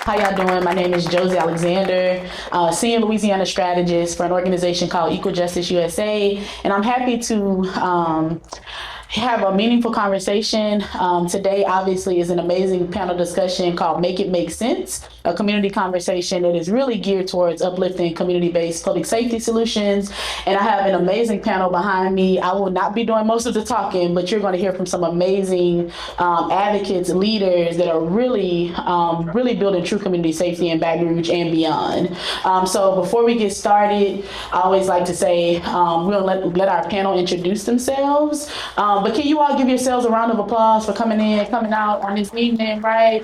How y'all doing? My name is Josie Alexander, Senior Louisiana Strategist for an organization called Equal Justice USA, and I'm happy to have a meaningful conversation. Today, obviously, is an amazing panel discussion called Make It Make Sense, a community conversation that is really geared towards uplifting community-based public safety solutions. And I have an amazing panel behind me. I will not be doing most of the talking, but you're going to hear from some amazing advocates, leaders that are really building true community safety in Baton Rouge and beyond. So before we get started, I always like to say we'll let our panel introduce themselves. But can you all give yourselves a round of applause for coming out on this evening, right?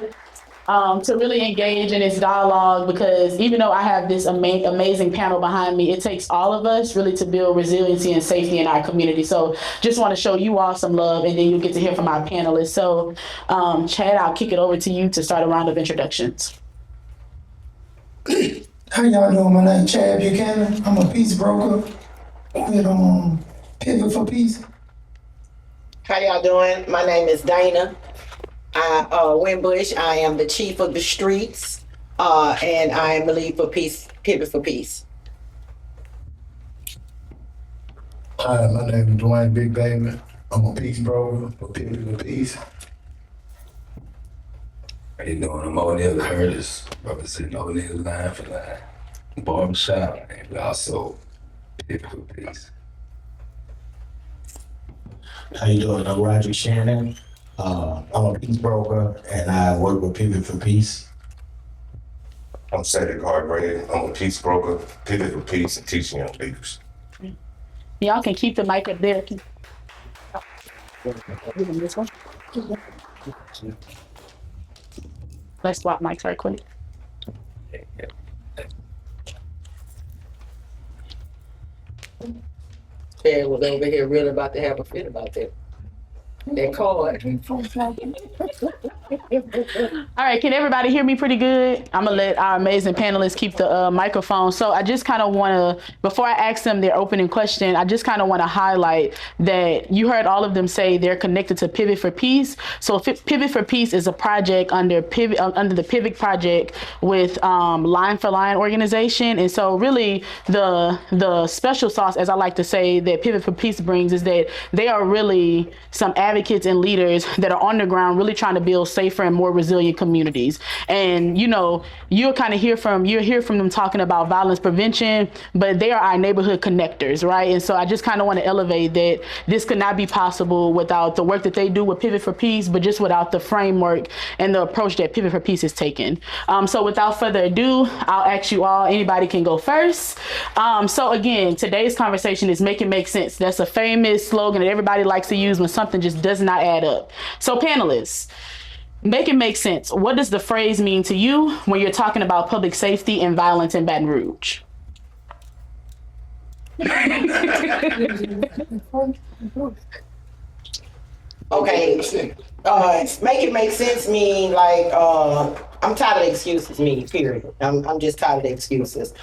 To really engage in this dialogue, because even though I have this amazing panel behind me, it takes all of us really to build resiliency and safety in our community. So just want to show you all some love, and then you'll get to hear from our panelists. So Chad, I'll kick it over to you to start a round of introductions. How y'all doing? My name is Chad Buchanan. I'm a peace broker with Pivot for Peace. How y'all doing? My name is Dana. Winbush. I am the chief of the streets, and I am the lead for Peace, Pivot for Peace. Hi, my name is Dewayne Big Baby. I'm a peace broker for Pivot for Peace. How you doing? I'm Oneil, LeGarde, representing Oneil Line for Line Barbershop, and we also Pivot for Peace. How you doing? I'm Roderick, Shannon. I'm a peace broker and I work with Pivot for Peace. I'm Cedric Hargrave. I'm a peace broker, Pivot for Peace, and teaching young leaders. Y'all can keep the mic up there. Let's swap mics right quick. Chad was over here really about to have a fit about that card. All right, can everybody hear me pretty good? I'm gonna let our amazing panelists keep the microphone. So I just kind of want to, before I ask them their opening question, I just kind of want to highlight that you heard all of them say they're connected to Pivot for Peace. So Pivot for Peace is a project under the Pivot Project with Line for Line organization. And so really the special sauce, as I like to say, that Pivot for Peace brings is that they are really some advocates and leaders that are on the ground really trying to build safer and more resilient communities. And you'll kind of hear from them talking about violence prevention, but they are our neighborhood connectors, right? And so I just kind of want to elevate that this could not be possible without the work that they do with Pivot for Peace, but just without the framework and the approach that Pivot for Peace has taken. So without further ado, I'll ask you all, anybody can go first. So again, today's conversation is Make It Make Sense. That's a famous slogan that everybody likes to use when something just does not add up. So panelists, make it make sense. What does the phrase mean to you when you're talking about public safety and violence in Baton Rouge? Okay, make it make sense mean like, I'm tired of the excuses, period. I'm just tired of the excuses.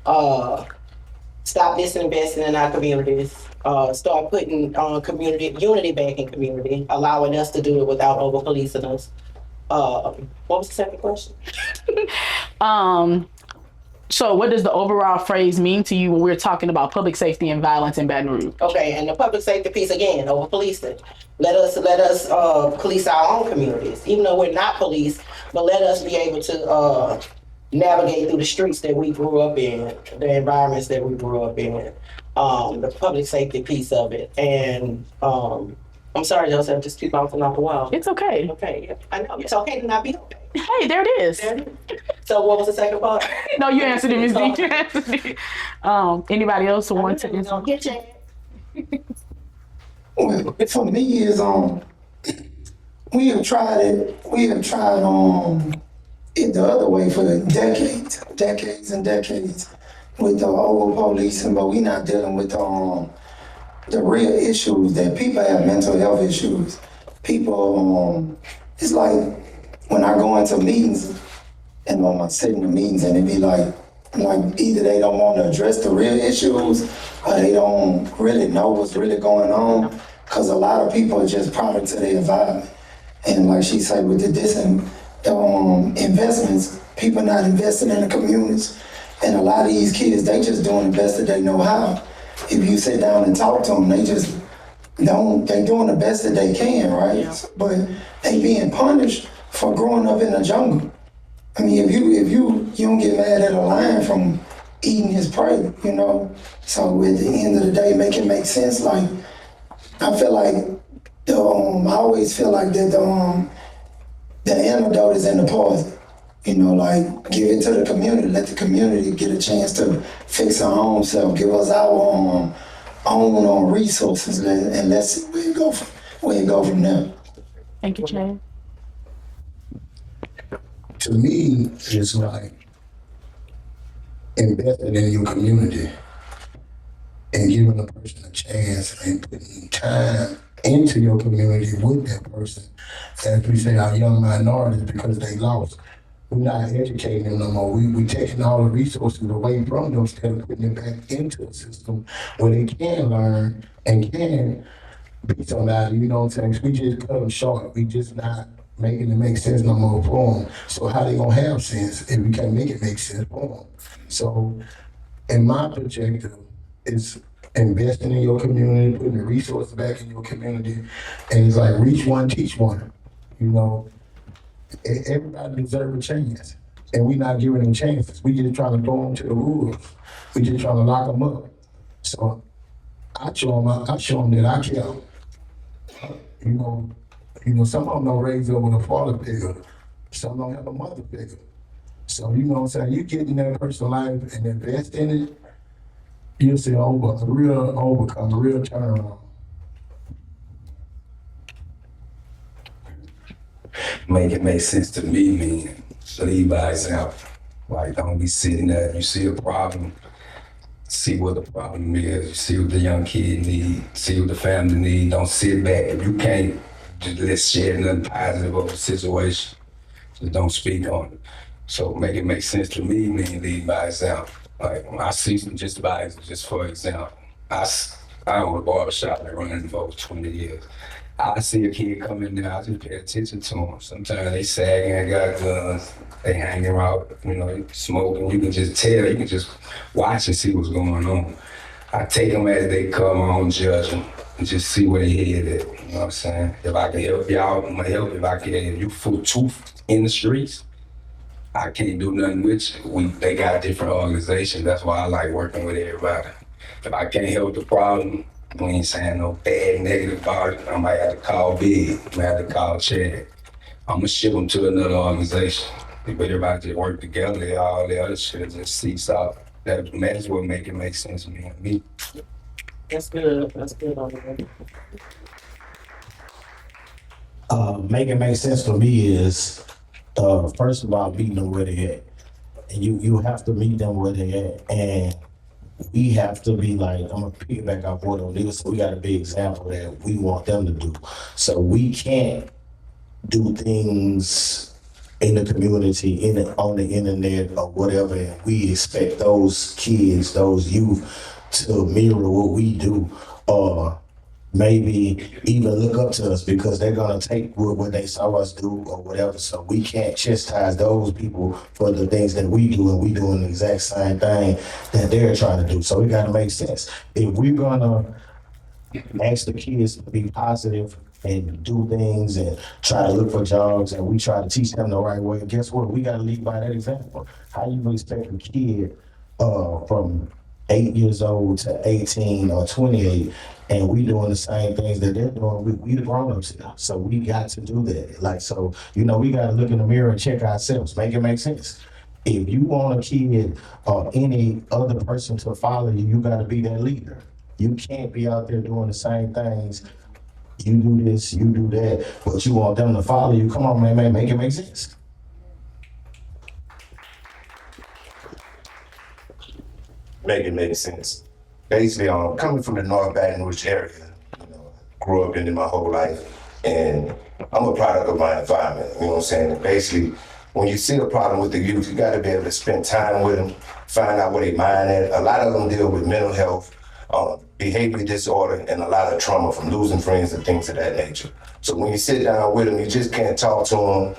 Stop disinvesting in our communities. Start putting community unity back in community, allowing us to do it without over policing us. What was the second question? So what does the overall phrase mean to you when we're talking about public safety and violence in Baton Rouge? Okay, and the public safety piece again, over policing. Let us police our own communities, even though we're not police, but let us be able to navigate through the streets that we grew up in, the environments that we grew up in, the public safety piece of it. And I'm sorry, Joseph, just keep bouncing off the wall. It's okay. Okay, yeah. I know, it's okay to not be okay. Hey, there it is. So what was the second part? No, you answered it, Ms. D. You answered it. Anybody else who wants to answer? Get you. Well, for me is we have tried it the other way for decades and decades with the over policing, but we not dealing with the real issues that people have, mental health issues. People, it's like when I go into meetings and I'm sitting in meetings and it be like either they don't want to address the real issues or they don't really know what's really going on, because a lot of people are just product of their environment. And like she said, with the investments, people not investing in the communities. And a lot of these kids, they just doing the best that they know how. If you sit down and talk to them, they doing the best that they can, right? Yeah. But they being punished for growing up in the jungle. I mean, if you don't get mad at a lion from eating his prey, you know? So at the end of the day, make it make sense. Like, I feel like I always feel like that the antidote is in the poison. You know, like, give it to the community, let the community get a chance to fix our own self, give us our own resources, and let's see where it go from there. Thank you, Chad. To me, it's like investing in your community and giving a person a chance and putting time into your community with that person. As we say, our young minorities, because they lost. We're not educating them no more. We taking all the resources away from them instead of putting it back into a system where they can learn and can be somebody, you know what I'm saying? We just cut them short. We just not making it make sense no more for them. So how they gonna have sense if we can't make it make sense for them? So in my perspective, it's investing in your community, putting the resources back in your community, and it's like reach one, teach one, you know? Everybody deserves a chance, and we're not giving them chances. We just trying to throw them to the wolves. We just trying to lock them up. So I show them that I care. You know, some of them don't raise up with a father figure. Some don't have a mother figure. So you know what I'm saying. You get in that person's life and invest in it, you'll see a real overcome, a real turnaround. Make it make sense to me, man. Lead by example. Like, don't be sitting there. You see a problem, see what the problem is. You see what the young kid need. See what the family need. Don't sit back. If you can't, just let's share nothing positive of the situation. Just don't speak on it. So make it make sense to me, man. Lead by example. Like, when I see some just for example, I own a barbershop that running for over 20 years. I see a kid come in there, I just pay attention to them. Sometimes they sagging and got guns, they hanging out, you know, smoking. You can just tell, you can just watch and see what's going on. I take them as they come, I don't judge them, and just see where they head at, you know what I'm saying? If I can help y'all, I'm gonna help. If you full tooth in the streets, I can't do nothing with you. They got different organizations, that's why I like working with everybody. If I can't help the problem, we ain't saying no bad, negative about it. I might have to call Big, I might have to call Chad. I'm gonna ship them to another organization. If everybody just work together, all the other shit just cease out. That's what make it make sense to me. That's good. That's good on the Make it make sense for me is, first of all, meeting them where they at. And you have to meet them where they at. And we have to be like, I'm gonna piggyback off what Oneil, so we gotta be an example that we want them to do. So we can't do things in the community, on the internet or whatever, and we expect those kids, those youth to mirror what we do, or maybe even look up to us because they're gonna take what they saw us do or whatever. So we can't chastise those people for the things that we do, and we doing the exact same thing that they're trying to do. So it gotta make sense. If we're gonna ask the kids to be positive and do things and try to look for jobs, and we try to teach them the right way, guess what? We gotta lead by that example. How you expect a kid from 8 years old to 18 or 28, and we doing the same things that they're doing, we the grown-ups now. So we got to do that. Like, so, you know, we gotta look in the mirror and check ourselves, make it make sense. If you want a kid or any other person to follow you, you gotta be that leader. You can't be out there doing the same things. You do this, you do that, but you want them to follow you. Come on, man, make it make sense. Make it make sense. Basically, coming from the North Baton Rouge area, you know, grew up in it my whole life, and I'm a product of my environment, you know what I'm saying? And basically, when you see a problem with the youth, you gotta be able to spend time with them, find out where they mind at. A lot of them deal with mental health, behavior disorder, and a lot of trauma from losing friends and things of that nature. So when you sit down with them, you just can't talk to them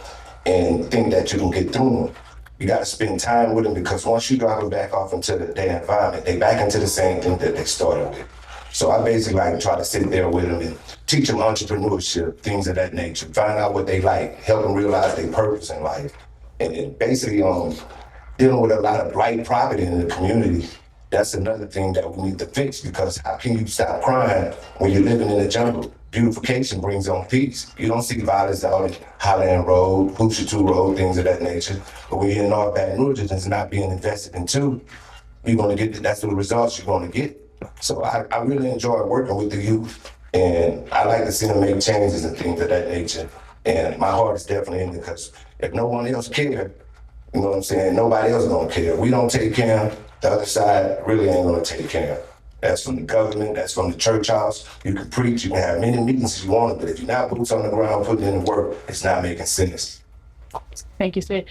and think that you can get through them. You got to spend time with them, because once you drop them back off into their environment, they back into the same thing that they started with. So I basically like try to sit there with them and teach them entrepreneurship, things of that nature, find out what they like, help them realize their purpose in life. And basically dealing with a lot of blight property in the community. That's another thing that we need to fix, because how can you stop crime when you're living in the jungle? Beautification brings on peace. You don't see violence out in Highland Road, Hoosier Road, things of that nature. But when you're in North Baton Rouge and it's not being invested into, you're going to get, that's the results you're going to get. So I really enjoy working with the youth, and I like to see them make changes and things of that nature. And my heart is definitely in it, because if no one else cares, you know what I'm saying, nobody else is going to care. We don't take care, the other side really ain't going to take care. That's from the government, that's from the church house. You can preach, you can have many meetings if you want, but if you're not boots on the ground putting in the work, it's not making sense. Thank you, Sid.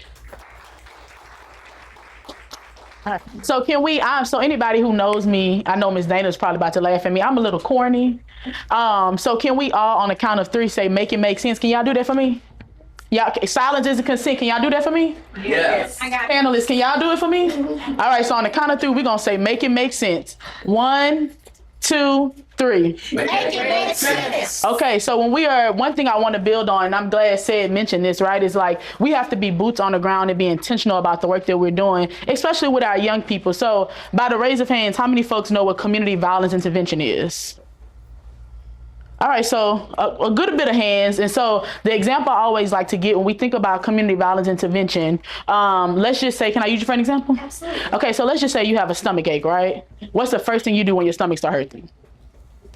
All right. So can we, so anybody who knows me, I know Miss Dana's probably about to laugh at me. I'm a little corny. So can we all on the count of 3 say, make it make sense? Can y'all do that for me? Y'all, silence isn't consent. Can y'all do that for me? Yes. I got it. Panelists, can y'all do it for me? All right, so on the count of 3, we're going to say, make it make sense. 1, 2, 3. Make it make sense. Okay, so one thing I want to build on, and I'm glad Sid mentioned this, right, is like we have to be boots on the ground and be intentional about the work that we're doing, especially with our young people. So by the raise of hands, how many folks know what community violence intervention is? All right, so a good bit of hands. And so the example I always like to get when we think about community violence intervention, let's just say, can I use you for an example? Absolutely. Okay, so let's just say you have a stomach ache, right? What's the first thing you do when your stomach starts hurting?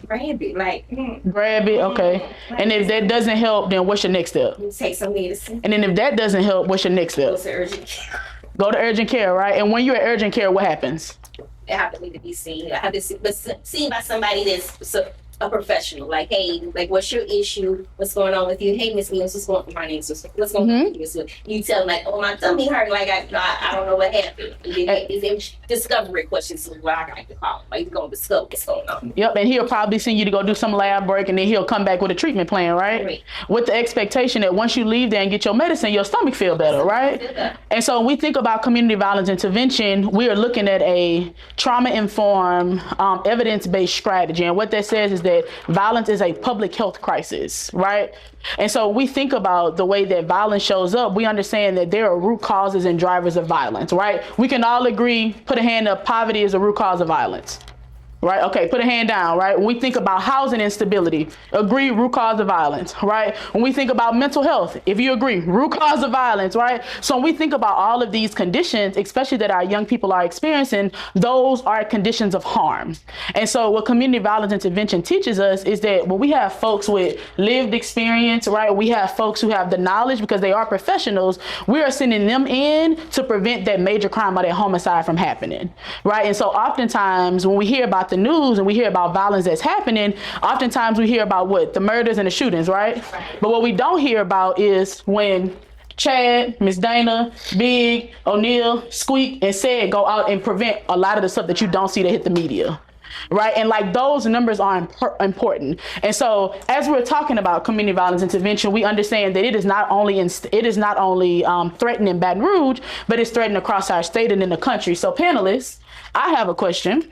Grab it, like. Grab it, okay. And if that doesn't help, then what's your next step? You take some medicine. And then if that doesn't help, what's your next step? Go to urgent care. Go to urgent care, right? And when you're at urgent care, what happens? I have to need to be seen. I have to seen by somebody that's a professional. Like, hey, like, what's your issue? What's going on with you? Hey, Miss Williams, what's going on? My name's what's going on with you, Miss Williams? You tell them, like, oh, my tummy hurt. Like, I don't know what happened. Is there discovery questions? So, well, I got to call him. Like, you're going to discover what's going on. Yep, and he'll probably send you to go do some lab work, and then he'll come back with a treatment plan, right? With the expectation that once you leave there and get your medicine, your stomach feel better, right? And so when we think about community violence intervention, we are looking at a trauma-informed, evidence-based strategy. And what that says is that violence is a public health crisis, right? And so we think about the way that violence shows up, we understand that there are root causes and drivers of violence, right? We can all agree, put a hand up, poverty is a root cause of violence. Right? Okay, put a hand down, right? When we think about housing instability, agree, root cause of violence, right? When we think about mental health, if you agree, root cause of violence, right? So when we think about all of these conditions, especially that our young people are experiencing, those are conditions of harm. And so what community violence intervention teaches us is that when we have folks with lived experience, right? We have folks who have the knowledge because they are professionals, we are sending them in to prevent that major crime or that homicide from happening, right? And so oftentimes when we hear about the news and we hear about violence that's happening, oftentimes we hear about what? The murders and the shootings, right? But what we don't hear about is when Chad, Miss Dana, Big, Oneil, Squeak, and Ced go out and prevent a lot of the stuff that you don't see that hit the media. Right? And like those numbers are important. And so as we're talking about community violence intervention, we understand that it is not only threatening Baton Rouge, but it's threatening across our state and in the country. So panelists, I have a question.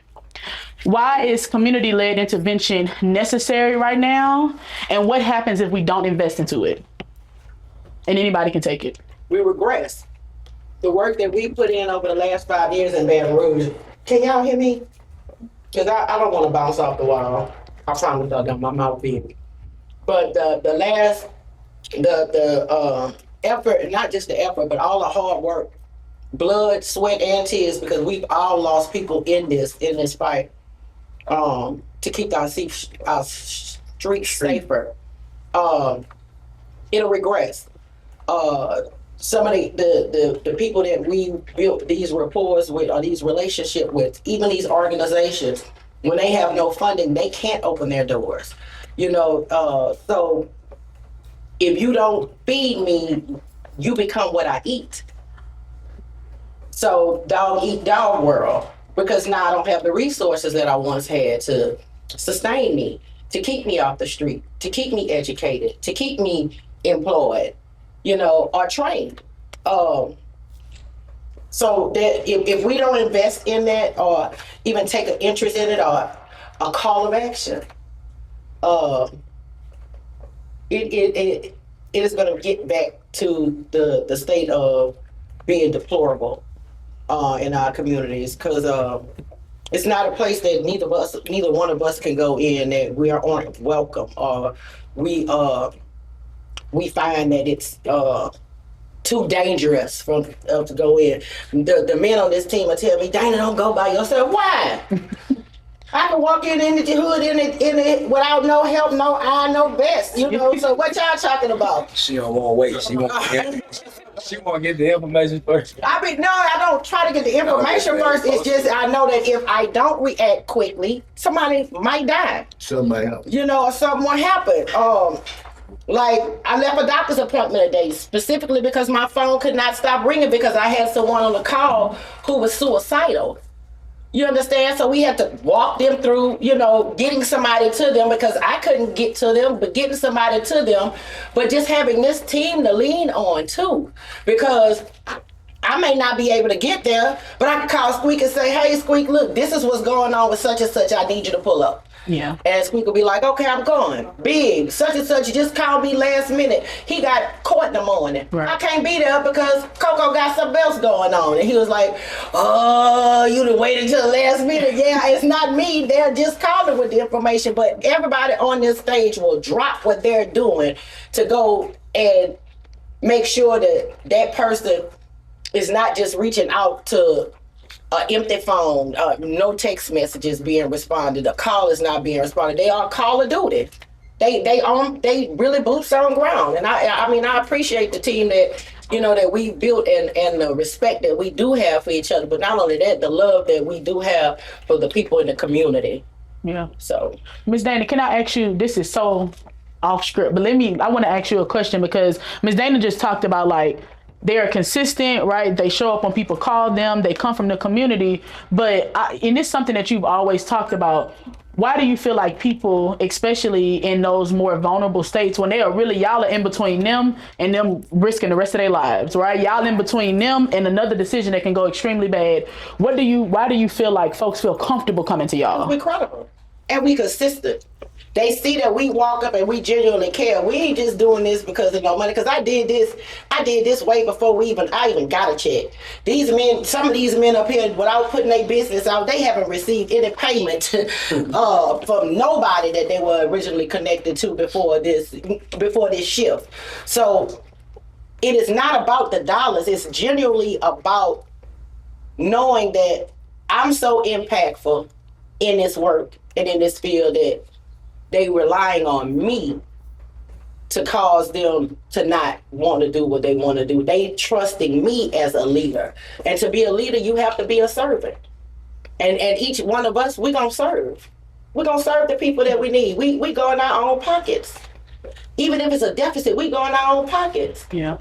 Why is community-led intervention necessary right now? And what happens if we don't invest into it? And anybody can take it. We regress. The work that we put in over the last 5 years in Baton Rouge. Can y'all hear me? Because I don't want to bounce off the wall. I promise I don't. My mouth big. But the effort, not just the effort, but all the hard work, blood, sweat, and tears, because we've all lost people in this fight, to keep our streets safer. It'll regress. Some of the people that we built these rapports with or these relationships with, even these organizations, when they have no funding, they can't open their doors. So if you don't feed me, you become what I eat. So dog eat dog world, because now I don't have the resources that I once had to sustain me, to keep me off the street, to keep me educated, to keep me employed. are trained. So that if we don't invest in that or even take an interest in it or a call of action, it is going to get back to the state of being deplorable in our communities, because it's not a place that neither one of us can go in that we aren't welcome, or we find that it's too dangerous to go in. The men on this team will tell me, Dana, don't go by yourself. Why? I can walk in the hood in it without no help, no eye, no vest. So what y'all talking about? She don't want to wait. She want to get the information first. No, I don't try to get the information first. It's just I know that if I don't react quickly, somebody might die. Somebody else. Or something will happen. Like, I left a doctor's appointment today specifically because my phone could not stop ringing because I had someone on the call who was suicidal. You understand? So we had to walk them through, getting somebody to them, because I couldn't get to them, but getting somebody to them, but just having this team to lean on too, because I may not be able to get there, but I can call Squeak and say, hey, Squeak, look, this is what's going on with such and such. I need you to pull up. Yeah. And Squeak will be like, okay, I'm going. Big, such and such, just called me last minute. He got caught in the morning. Right. I can't be there because Coco got something else going on. And he was like, oh, you done waited till the last minute. Yeah, it's not me. They're just calling with the information. But everybody on this stage will drop what they're doing to go and make sure that that person is not just reaching out to an empty phone, no text messages being responded, a call is not being responded. They are Call of Duty. They really boots on ground, and I appreciate the team that that we built and the respect that we do have for each other. But not only that, the love that we do have for the people in the community. Yeah. So, Ms. Dana, can I ask you? This is so off script, but I want to ask you a question, because Ms. Dana just talked about, like, they are consistent, right? They show up when people call them. They come from the community. But and it's something that you've always talked about. Why do you feel like people, especially in those more vulnerable states, when they are really, y'all are in between them and them risking the rest of their lives, right? Y'all in between them and another decision that can go extremely bad. Why do you feel like folks feel comfortable coming to y'all? We're credible and we consistent. They see that we walk up and we genuinely care. We ain't just doing this because of no money. Because I did this way before I even got a check. Some of these men up here, without putting their business out, they haven't received any payment from nobody that they were originally connected to before this shift. So it is not about the dollars. It's genuinely about knowing that I'm so impactful in this work and in this field that they relying on me to cause them to not want to do what they want to do. They trusting me as a leader. And to be a leader, you have to be a servant. And each one of us, we're going to serve. We're going to serve the people that we need. We go in our own pockets. Even if it's a deficit, we go in our own pockets. Yeah.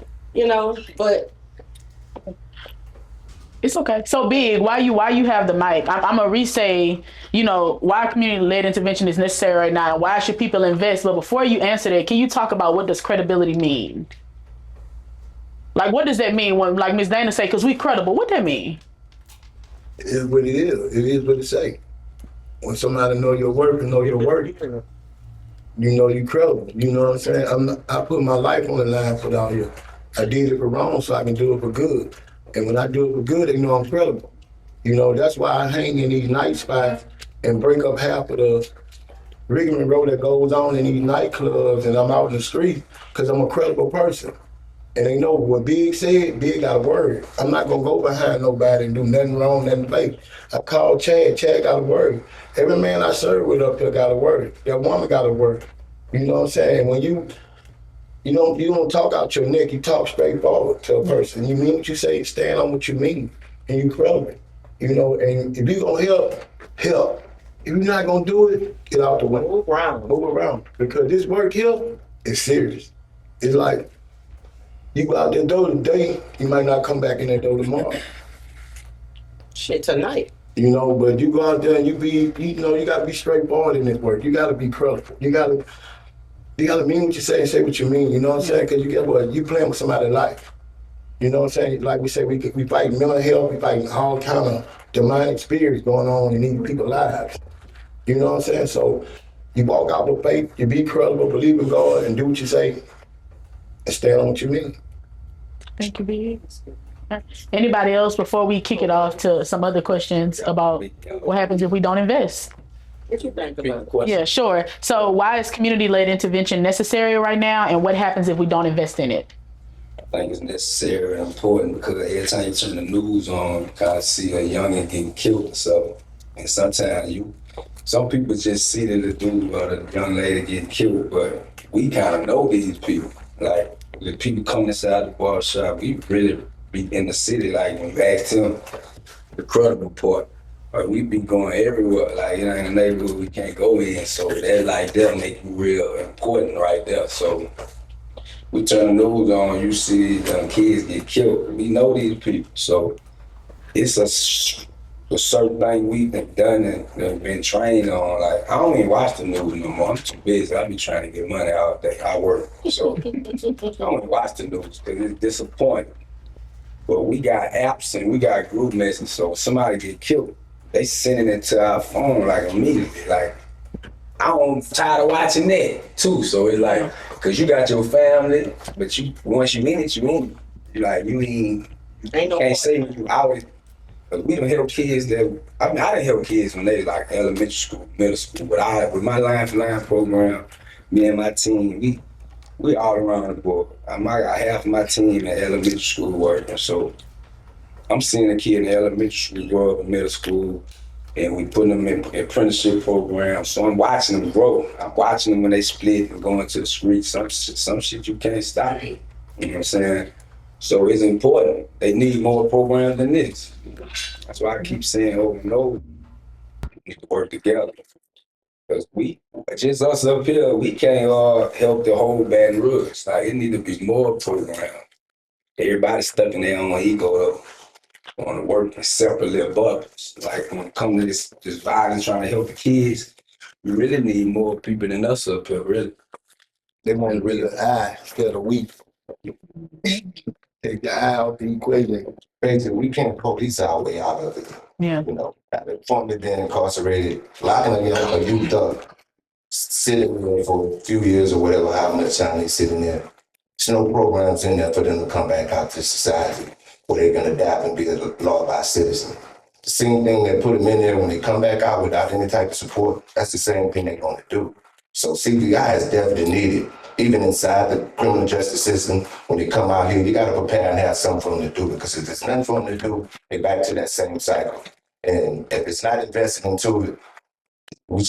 But it's okay. So Big, why you have the mic? I'm gonna re-say, why community-led intervention is necessary right now, and why should people invest? But before you answer that, can you talk about what does credibility mean? Like, what does that mean when, like Ms. Dana say, because we credible? What that mean? It is what it is. It is what it say. When somebody know your work and know your work, you credible. You know what I'm saying? I put my life on the line for all you. I did it for wrong, so I can do it for good. And when I do it for good, they know I'm credible. That's why I hang in these night spots and break up half of the rigmarole that goes on in these nightclubs, and I'm out in the street because I'm a credible person. And they know what Big said, Big got a word. I'm not gonna go behind nobody and do nothing wrong, nothing fake. I called Chad got a word. Every man I serve with up there got a word. That woman got a word. You know what I'm saying? When you don't talk out your neck, you talk straightforward to a person. You mean what you say, stand on what you mean, and you credible. And if you gonna help. If you're not gonna do it, get out the way. Move around. Because this work here is serious. It's like, you go out that door today, you might not come back in that door tomorrow. Shit, tonight. But you go out there and you gotta be straightforward in this work. You gotta be credible. You gotta mean what you say and say what you mean, you know what I'm saying? Because you get what, you playing with somebody's life. You know what I'm saying? Like we say, we fight mental health, we fight all kind of demonic spirits going on in these people's lives. You know what I'm saying? So you walk out with faith, you be credible, believe in God, and do what you say, and stand on what you mean. Thank you, Big. Anybody else before we kick it off to some other questions about what happens if we don't invest? What you think about? Yeah, sure. So why is community-led intervention necessary right now, and what happens if we don't invest in it? I think it's necessary and important because every time you turn the news on, you kind of see a youngin getting killed or something. And sometimes some people just see the dude or the young lady getting killed, but we kind of know these people. Like, the people come inside the bar shop, we really be in the city, like when you ask them the credible part, or we be going everywhere, like, you know, in the neighborhood we can't go in, so that like that make you real important right there. So we turn the news on, you see them kids get killed. We know these people, so it's a certain thing we've done and been trained on. Like, I don't even watch the news no more. I'm too busy. I be trying to get money out there. I work, so I don't even watch the news because it's disappointing. But we got apps and we got group messages, so if somebody get killed, they send it into our phone like immediately. Like, I'm tired of watching that too. So it's like, cause you got your family, but once you in it, you in it. You like, you can't say you always. Cause we don't help kids I didn't help kids when they was like elementary school, middle school. But with my line for line program, me and my team, we all around the board. I got half of my team in elementary school working. So I'm seeing a kid in elementary school grow up in middle school, and we putting them in apprenticeship programs. So I'm watching them grow. I'm watching them when they split and go into the streets. Some shit you can't stop. You know what I'm saying? So it's important. They need more programs than this. That's why I keep saying over and over, we need to work together. Because just us up here, we can't help the whole Baton Rouge. Like, it need to be more programs. Everybody stuck in their own ego though. Want to work in separate little bubbles. Like, when it comes to this violence trying to help the kids, we really need more people than us up here, really. They want to really eye instead of we. Take the eye out the equation. Basically, we can't police our way out of it. Yeah. You know, formerly been incarcerated, locking a youth up, sitting there for a few years or whatever, how much time they sitting there. There's no programs in there for them to come back out to society where they're going to adapt and be a law-abiding citizen. The same thing that put them in there when they come back out without any type of support, that's the same thing they're going to do. So CPI is definitely needed. Even inside the criminal justice system, when they come out here, you got to prepare and have something for them to do, because if there's nothing for them to do, they're back to that same cycle. And if it's not invested into it, we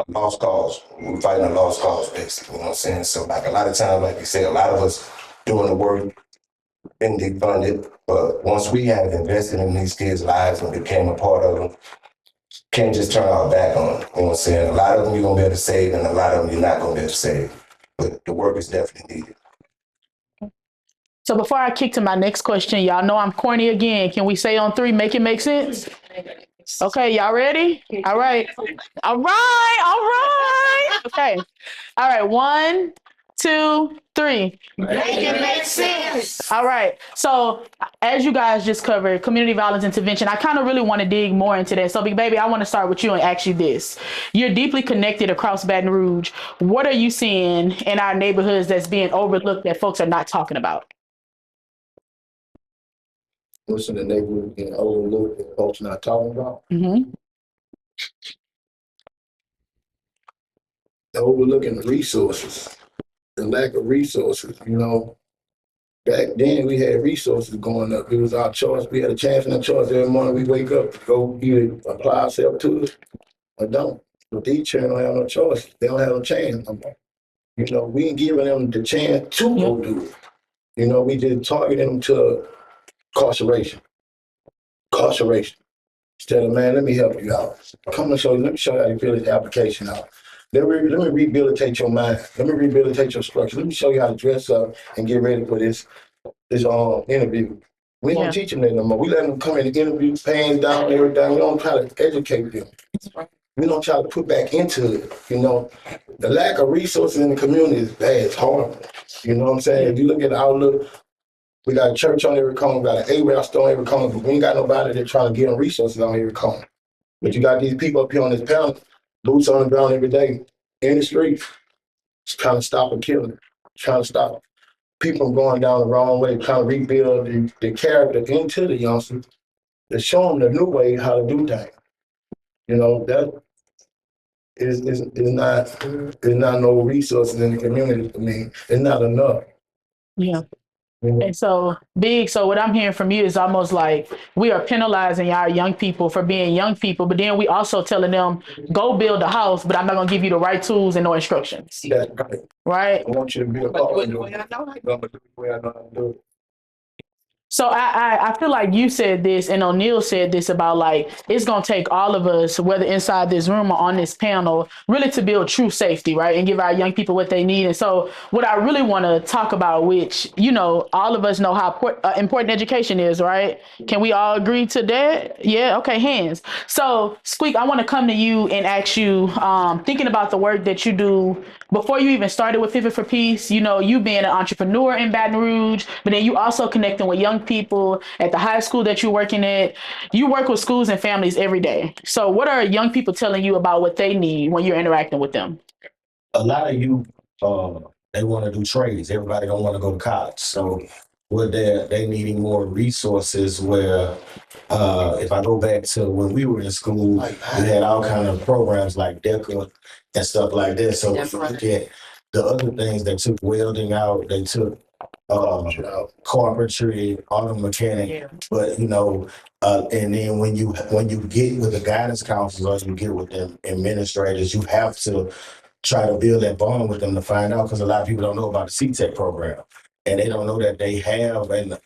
lost cause. We're fighting a lost cause, basically. You know what I'm saying? So, like, a lot of times, like you say, a lot of us doing the work, been defunded, but once we have invested in these kids' lives and became a part of them, can't just turn our back on them. You know what I'm saying? A lot of them you're going to be able to save, and a lot of them you're not going to be able to save. But the work is definitely needed. So before I kick to my next question, y'all know I'm corny again. Can we say on 3, make it make sense? Okay, y'all ready? All right. Okay. All right, 1, 2, 3. Make it make sense. All right. So as you guys just covered, community violence intervention, I kind of really want to dig more into that. So Big Baby, I want to start with you and ask you this. You're deeply connected across Baton Rouge. What are you seeing in our neighborhoods that's being overlooked that folks are not talking about? What's in the neighborhood getting overlooked that folks not talking about? Mm-hmm. They're overlooking the resources, the lack of resources. You know, back then we had resources going up. It was our choice. We had a chance and a choice every morning we wake up to go either apply ourselves to it or don't. But these children don't have no choice. They don't have no chance no more. You know, we ain't giving them the chance to go do it. You know, we just target them to incarceration. Instead of, man, let me help you out. Come and let me show you how you fill this application out. Let me rehabilitate your mind. Let me rehabilitate your structure. Let me show you how to dress up and get ready for this interview. We don't teach them that no more. We let them come in and interview, pants down, everything. We don't try to educate them. You we don't try to put back into it. You know, the lack of resources in the community is bad. It's horrible. You know what I'm saying? If you look at the outlook, we got a church on every corner, we got an A-Rail store on every corner, but we ain't got nobody that trying to get them resources on every corner. But you got these people up here on this panel, boots on the ground every day in the streets, just trying to stop a killing, trying to stop people from going down the wrong way, trying to rebuild the character into the youngsters to show them the new way how to do things. You know, that is not no resources in the community for me. It's not enough. Yeah. You know? And so big. So what I'm hearing from you is almost like we are penalizing our young people for being young people, but then we also telling them go build a house, but I'm not gonna give you the right tools and no instructions. That's right. Right. I want you to be a part of the way I know how to do it. So I feel like you said this and Oneil said this about like it's gonna take all of us, whether inside this room or on this panel, really to build true safety, right? And give our young people what they need. And so what I really want to talk about, which, you know, all of us know how important education is, right? Can we all agree to that? Yeah, okay, hands. So Squeak, I want to come to you and ask you, thinking about the work that you do before you even started with Pivot for Peace, you know, you being an entrepreneur in Baton Rouge, but then you also connecting with young people at the high school that you're working at. You work with schools and families every day. So what are young people telling you about what they need when you're interacting with them? A lot of you, they want to do trades. Everybody don't want to go to college. So what they needing more resources where if I go back to when we were in school, we had all kind of programs like DECA and stuff like that. So if you look at the other things, they took welding out, they took carpentry, auto mechanic, but you know, and then when you get with the guidance counselors or you get with the administrators, you have to try to build that bond with them to find out, because a lot of people don't know about the C-Tech program. And they don't know that they have an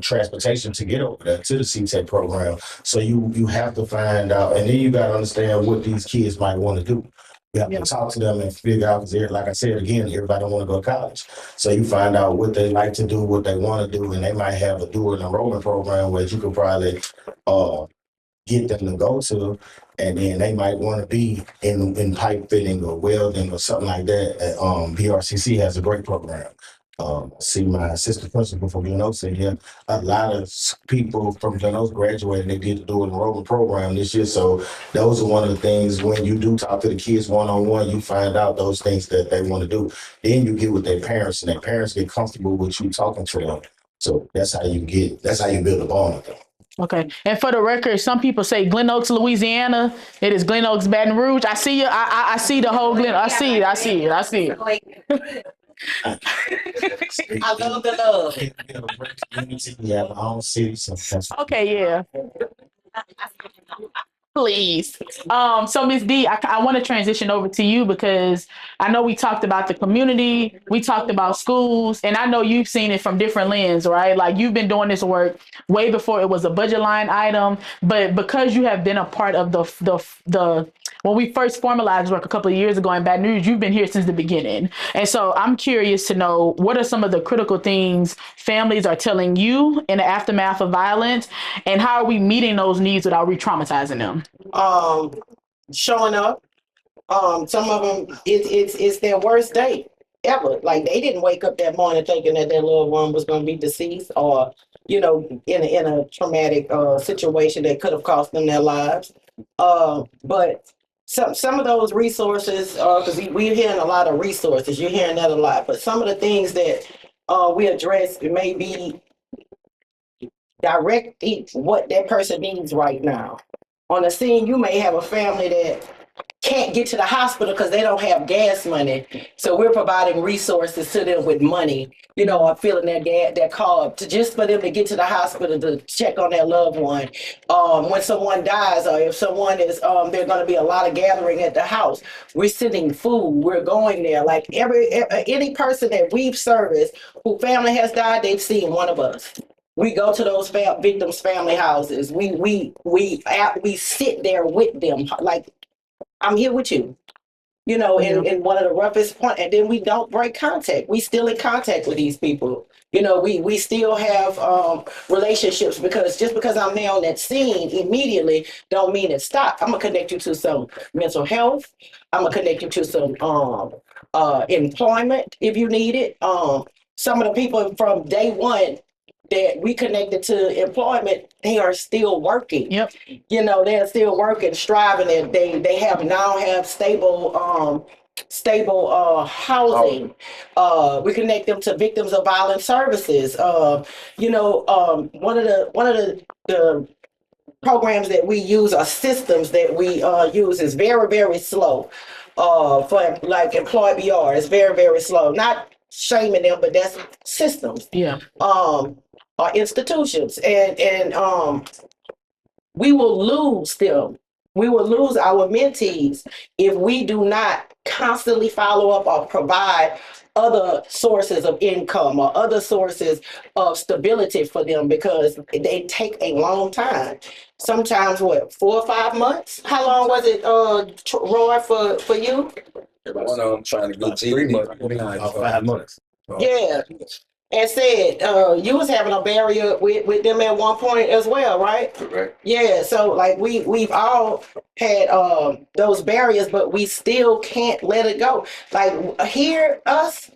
transportation to get over there to the C-Tech program. So you have to find out, and then you got to understand what these kids might want to do. You have to talk to them and figure out, because like I said, again, everybody don't want to go to college. So you find out what they like to do, what they want to do, and they might have a dual enrollment program where you could probably get them to go to, and then they might want to be in pipe fitting or welding or something like that. BRCC has a great program. See my assistant principal from Glen Oaks in here. A lot of people from Glen Oaks graduated. They did the dual enrollment program this year. So those are one of the things when you do talk to the kids one-on-one, you find out those things that they want to do. Then you get with their parents, and their parents get comfortable with you talking to them. So that's how you build a bond with them. Okay. And for the record, some people say Glen Oaks, Louisiana. It is Glen Oaks, Baton Rouge. I see you. I see the whole Glen. I see it. I love the love. Yeah, my own city. So Okay, yeah. Please. So Ms. D, I want to transition over to you because I know we talked about the community, we talked about schools, and I know you've seen it from different lenses, right? Like you've been doing this work way before it was a budget line item, but because you have been a part of the when we first formalized work a couple of years ago in Baton Rouge, you've been here since the beginning. And so I'm curious to know, what are some of the critical things families are telling you in the aftermath of violence, and how are we meeting those needs without re-traumatizing them? Showing up. Some of them, it's their worst day ever. Like they didn't wake up that morning thinking that their loved one was going to be deceased, or you know, in a traumatic situation that could have cost them their lives. But some of those resources, because we're hearing a lot of resources, you're hearing that a lot. But some of the things that we address may be directly what that person needs right now. On the scene, you may have a family that can't get to the hospital because they don't have gas money. So we're providing resources to them with money, you know, or filling their card to just for them to get to the hospital to check on their loved one. When someone dies, or if someone is, there's going to be a lot of gathering at the house. We're sending food. We're going there. Like any person that we've serviced whose family has died, they've seen one of us. We go to those victims' family houses. We sit there with them. Like, I'm here with you. you know, in one of the roughest point, and then we don't break contact. We still in contact with these people. You know, we still have relationships, because just because I'm there on that scene immediately don't mean it stopped. I'm gonna connect you to some mental health. I'm gonna connect you to some employment if you need it. Some of the people from day one that we connected to employment, they are still working. Yep. You know, they're still working, striving, and they have stable housing. We connect them to victims of violence services. One of the programs that we use, or systems that we use, is very, very slow. For like Employ BR, it's very, very slow. Not shaming them, but that's systems. Yeah. Or institutions, and we will lose them. We will lose our mentees if we do not constantly follow up or provide other sources of income or other sources of stability for them, because they take a long time. Sometimes 4 or 5 months? How long was it, Roy, for you? One of them trying to get 3 months. 5 months. Yeah. And said you was having a barrier with them at one point as well, right? Correct. Yeah, so like we've all had those barriers, but we still can't let it go. Like here, us,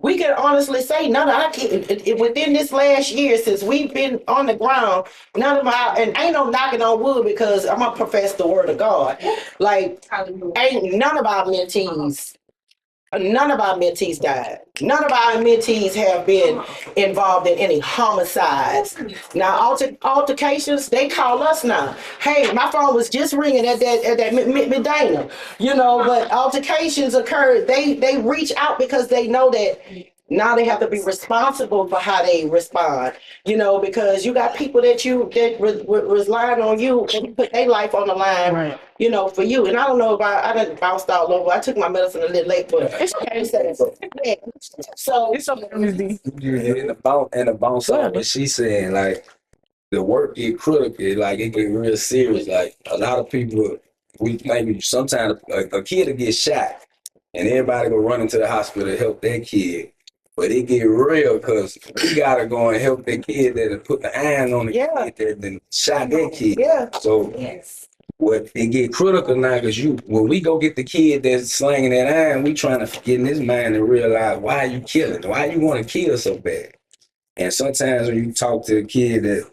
we can honestly say none of our kids within this last year since we've been on the ground, none of our, and ain't no knocking on wood, because I'm gonna profess the word of God. Like ain't none of our mentees died. None of our mentees have been involved in any homicides. Now, altercations, they call us now. Hey, my phone was just ringing at that Medina, you know, but altercations occurred. They reach out because they know that now they have to be responsible for how they respond, you know, because you got people that relying on you and put their life on the line, Right. you know, for you. And I don't know if I done bounced all over. I took my medicine a little late, but It's okay. yeah. So It's okay, Ms. D. And the bounce off what she saying, like the work get critical, like it get real serious. Like a lot of people, we think sometimes a kid will get shot and everybody go run into the hospital to help that kid. But it get real because we gotta go and help that kid that put the iron on the kid that then shot that kid. Yeah. So what it get critical now, because when we go get the kid that's slanging that iron, we trying to get in his mind and realize why you killing, why you want to kill so bad. And sometimes when you talk to a kid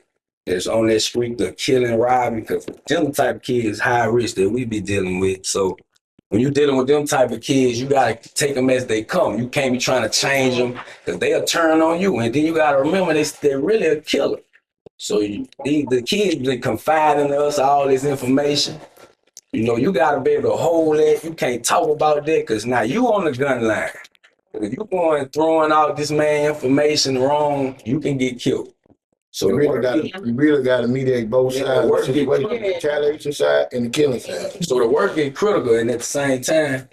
that's on that streak of killing, robbing, because them type of kids high risk that we be dealing with. So when you're dealing with them type of kids, you gotta take them as they come. You can't be trying to change them, because they'll turn on you. And then you gotta remember they're really a killer. So the kids, they confide in us all this information. You know, you gotta be able to hold that. You can't talk about that, because now you on the gun line. If you going throwing out this man information wrong, you can get killed. So You really got to mediate both sides of the situation, the Yeah. retaliation side and the killing side. So the work get critical, and at the same time,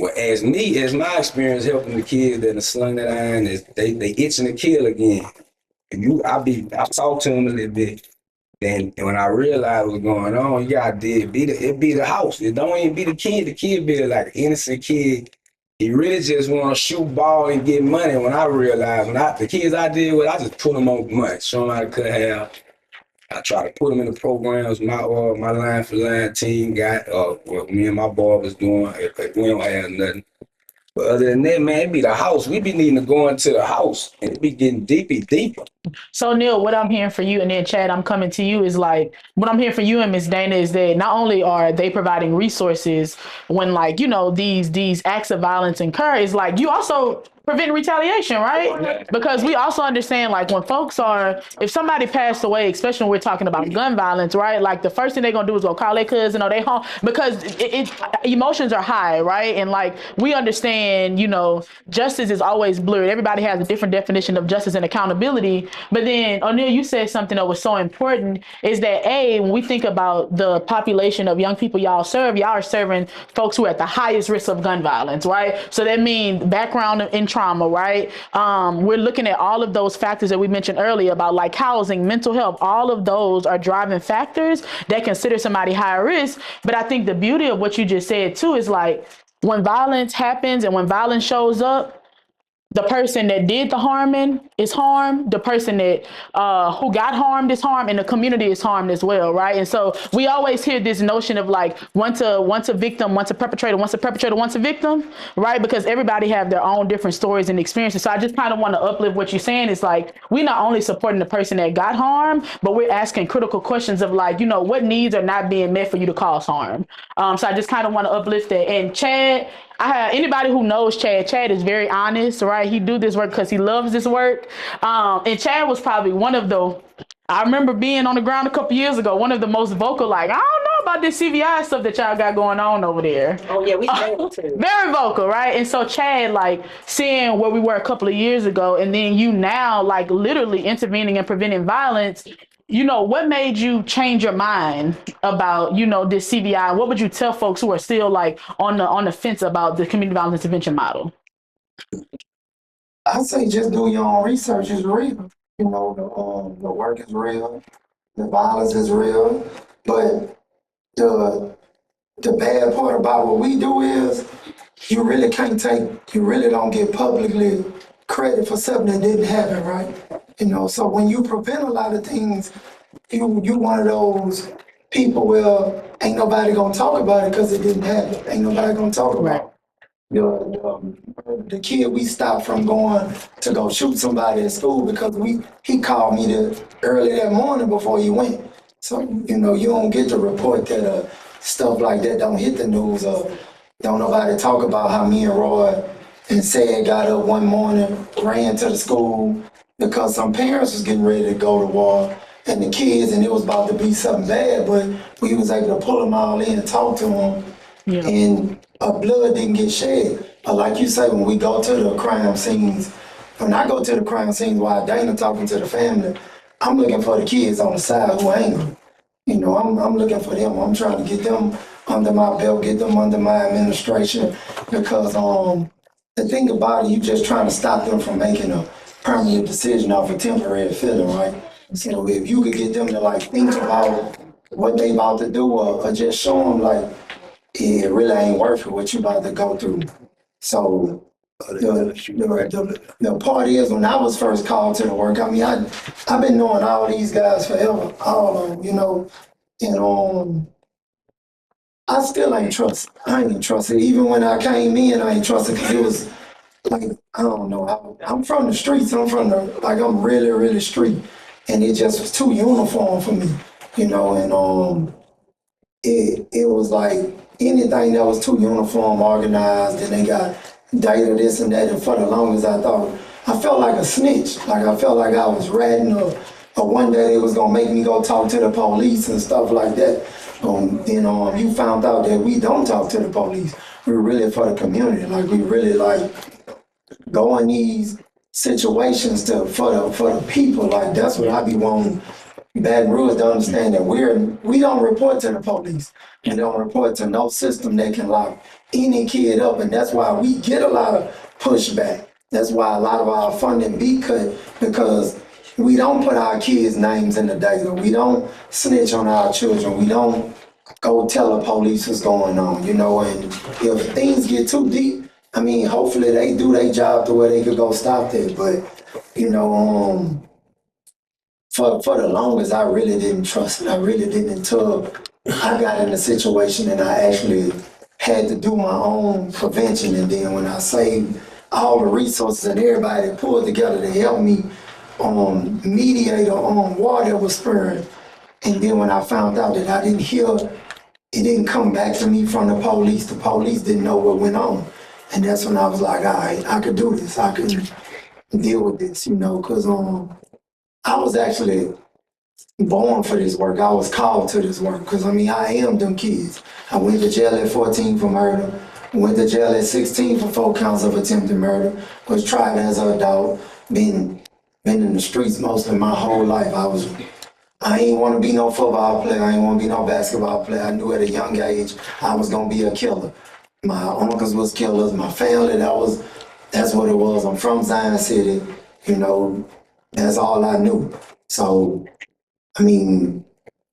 well, as my experience helping the kids that are slung that iron, is they itching to kill again. I talk to them a little bit. Then when I realized what's going on, it be the house. It don't even be the kid. The kid be like an innocent kid. He really just want to shoot ball and get money. When I realized, the kids I deal with, I just put them on money, show them how to cut hair. I try to put them in the programs my line for line team got, what me and my boy was doing, if we don't have nothing. But other than that, man, it be the house. We be needing to go into the house, and it be getting deeper. So Neil, what I'm hearing for you, and then Chad, I'm coming to you, is like, what I'm hearing for you and Miss Dana is that not only are they providing resources when, like, you know, these acts of violence occur, is like you also prevent retaliation, right? Because we also understand, like, when if somebody passed away, especially when we're talking about gun violence, right? Like, the first thing they're gonna do is go call their cousin or their home, because emotions are high, right? And like, we understand, you know, justice is always blurred. Everybody has a different definition of justice and accountability. But then, Oneil, you said something that was so important, is that when we think about the population of young people y'all are serving folks who are at the highest risk of gun violence, right? So that means background in trauma, right? We're looking at all of those factors that we mentioned earlier about, like, housing, mental health. All of those are driving factors that consider somebody high risk. But I think the beauty of what you just said too is, like, when violence happens and when violence shows up, the person that did the harming is harmed. The person that who got harmed is harmed, and the community is harmed as well, right? And so we always hear this notion of like once a victim, once a perpetrator, once a victim, right? Because everybody have their own different stories and experiences. So I just kind of want to uplift what you're saying. It's like we're not only supporting the person that got harmed, but we're asking critical questions of like, you know, what needs are not being met for you to cause harm. So I just kind of want to uplift that. And Chad, I have anybody who knows Chad. Chad is very honest, right? He do this work because he loves this work. And Chad was probably one of the, I remember being on the ground a couple years ago, one of the most vocal, like, I don't know about this CVI stuff that y'all got going on over there. Oh yeah, we able to. Very vocal, right? And so Chad, like seeing where we were a couple of years ago, and then you now like literally intervening and preventing violence. You know, what made you change your mind about, you know, this CVI? What would you tell folks who are still like on the fence about the community violence intervention model? I say just do your own research. It's real. You know, the work is real, the violence is real, but the bad part about what we do is you really don't get publicly credit for something that didn't happen, right? You know, so when you prevent a lot of things, you one of those people where ain't nobody gonna talk about it because it didn't happen. Ain't nobody gonna talk about it. The kid we stopped from going to go shoot somebody at school because he called me early that morning before he went. So, you know, you don't get to report that stuff like that don't hit the news, or don't nobody talk about how me and Roy and Sad got up one morning, ran to the school because some parents was getting ready to go to war and the kids, and it was about to be something bad, but we was able to pull them all in and talk to them, and blood didn't get shed. But like you say, when we go to the crime scenes, when I go to the crime scenes while Dana talking to the family, I'm looking for the kids on the side who are angry. You know, I'm looking for them. I'm trying to get them under my belt, get them under my administration, because the thing about it, you just trying to stop them from making a permanent decision off a temporary feeling, right? So if you could get them to like think about what they about to do, or just show them like it really ain't worth it what you about to go through. So the part is, when I was first called to the work, I mean, I've been knowing all these guys forever, all of them, you know, and I still ain't trust. I ain't trusted. Even when I came in, I ain't trusted because it was like, I don't know. I'm from the streets. I'm really, really street. And it just was too uniform for me, you know, and it was like anything that was too uniform, organized, and they got data, this and that, and for the longest I felt like a snitch. Like I felt like I was ratting, or one day they was gonna make me go talk to the police and stuff like that. Then you found out that we don't talk to the police. We're really for the community. Like we really like go in these situations for the people. Like that's what I be wanting Baton Rouge to understand, that we don't report to the police. We don't report to no system that can lock any kid up, and that's why we get a lot of pushback. That's why a lot of our funding be cut, because we don't put our kids' names in the data. We don't snitch on our children. We don't go tell the police what's going on, you know, and if things get too deep, I mean, hopefully they do their job to where they could go stop that. But, you know, for the longest, I really didn't trust it. I really didn't until I got in a situation and I actually had to do my own prevention. And then when I saved all the resources and everybody that pulled together to help me mediate on war that was spurred. And then when I found out that I didn't hear, it didn't come back to me from the police didn't know what went on. And that's when I was like, all right, I could do this. I could deal with this, you know, because I was actually born for this work. I was called to this work because, I mean, I am them kids. I went to jail at 14 for murder, went to jail at 16 for 4 counts of attempted murder, was tried as an adult, been in the streets most of my whole life. I ain't want to be no football player. I ain't want to be no basketball player. I knew at a young age I was going to be a killer. My uncles was killers. My family, that's what it was. I'm from Zion City, you know, that's all I knew. So, I mean,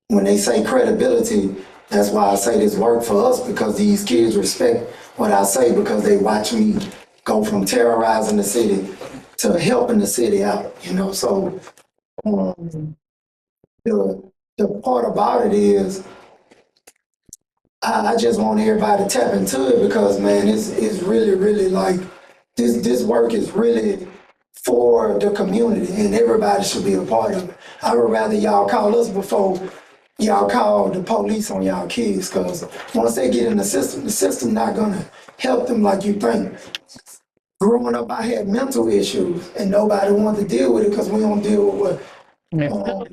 when they say credibility, That's why I say this work for us, because these kids respect what I say, because they watch me go from terrorizing the city to helping the city out, you know. So the part about it is I just want everybody to tap into it, because man, it's really, really like this work is really for the community, and everybody should be a part of it. I would rather y'all call us before y'all call the police on y'all kids, because once they get in the system not gonna help them like you think. Growing up, I had mental issues, and nobody wanted to deal with it because we don't deal with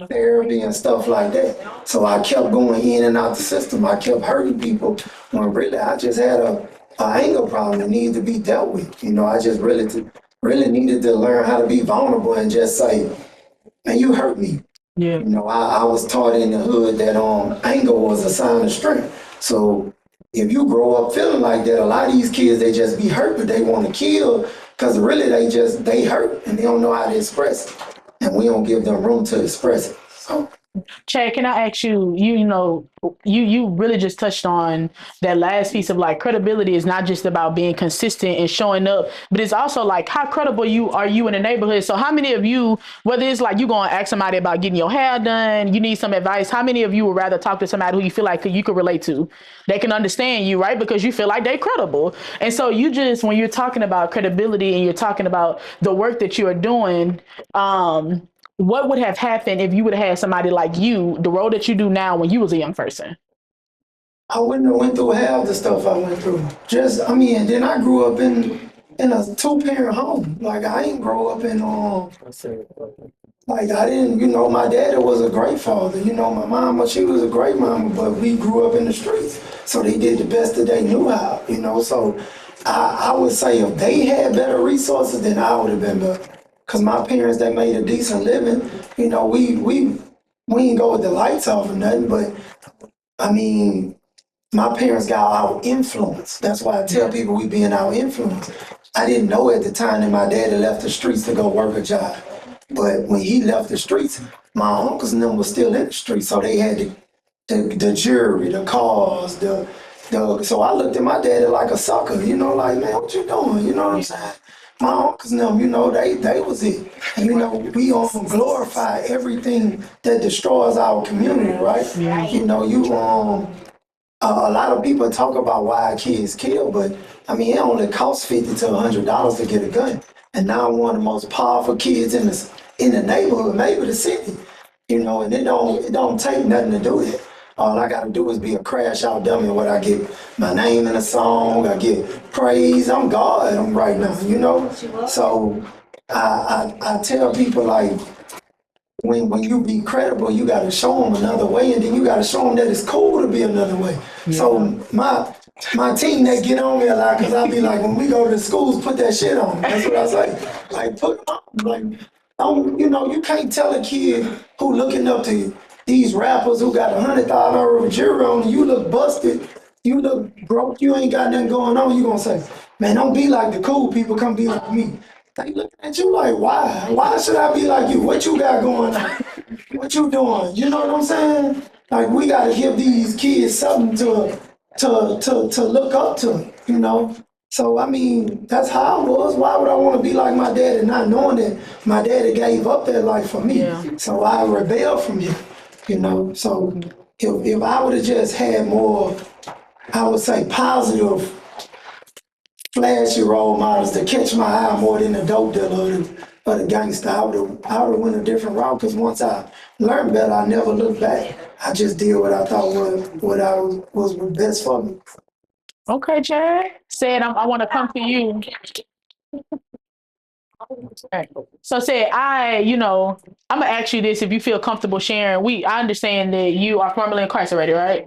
therapy and stuff like that. So I kept going in and out the system. I kept hurting people when really I just had a anger problem that needed to be dealt with. You know, I just really needed to learn how to be vulnerable and just say, man, you hurt me. Yeah. You know, I was taught in the hood that anger was a sign of strength. So if you grow up feeling like that, a lot of these kids, they just be hurt, but they want to kill, because really they hurt and they don't know how to express it. And we don't give them room to express it. So, Chad, can I ask you, you really just touched on that last piece of like credibility is not just about being consistent and showing up, but it's also like how credible are you in the neighborhood? So how many of you, whether it's like you going to ask somebody about getting your hair done, you need some advice, how many of you would rather talk to somebody who you feel like you could relate to? They can understand you, right? Because you feel like they're credible. And so when you're talking about credibility and you're talking about the work that you are doing, what would have happened if you would have had somebody like you, the role that you do now when you was a young person? I wouldn't have went through half the stuff I went through. And then I grew up in a 2-parent home. Like I didn't grow up in like I didn't, my daddy was a great father. My mama, she was a great mama, but we grew up in the streets. So they did the best that they knew how, So I would say if they had better resources, then I would have been better. Because my parents, they made a decent living. We didn't go with the lights off or nothing, but I mean, my parents got our influence. That's why I tell people we being our influence. I didn't know at the time that my daddy left the streets to go work a job. But when he left the streets, my uncles and them were still in the streets. So they had the jewelry, the cars, so I looked at my daddy like a sucker, like, man, what you doing? You know what I'm saying? My uncles and them, they was it. And, we glorify everything that destroys our community, right? Yeah. A lot of people talk about why kids kill, but I mean, it only costs $50 to $100 to get a gun. And now I'm one of the most powerful kids in the neighborhood, maybe the city, and it don't take nothing to do it. All I gotta do is be a crash out dummy. What I get my name in a song, I get praise. I'm God right now, So I tell people like, when you be credible, you gotta show them another way, and then you gotta show them that it's cool to be another way. Yeah. So my team, they get on me a lot, because I be like, when we go to the schools, put that shit on. That's what I say. Like, put them on. Like, you can't tell a kid who looking up to you, these rappers who got $100,000 jewelry on, and you look busted, you look broke, you ain't got nothing going on, you gonna say, man, don't be like the cool people, come be like me. They looking at you like, why? Why should I be like you? What you got going on? What you doing? You know what I'm saying? Like, we gotta give these kids something to look up to, So, I mean, that's how I was. Why would I want to be like my daddy, not knowing that my daddy gave up that life for me? Yeah. So I rebelled from him. So if I would have just had more, I would say, positive, flashy role models to catch my eye more than the dope dealer or the gangster, I would have went a different route, because once I learned better, I never looked back. I just did what I thought was best for me. Okay, Chad. Said, I want to come to you. So said, I'm gonna ask you this if you feel comfortable sharing. I understand that you are formerly incarcerated, right?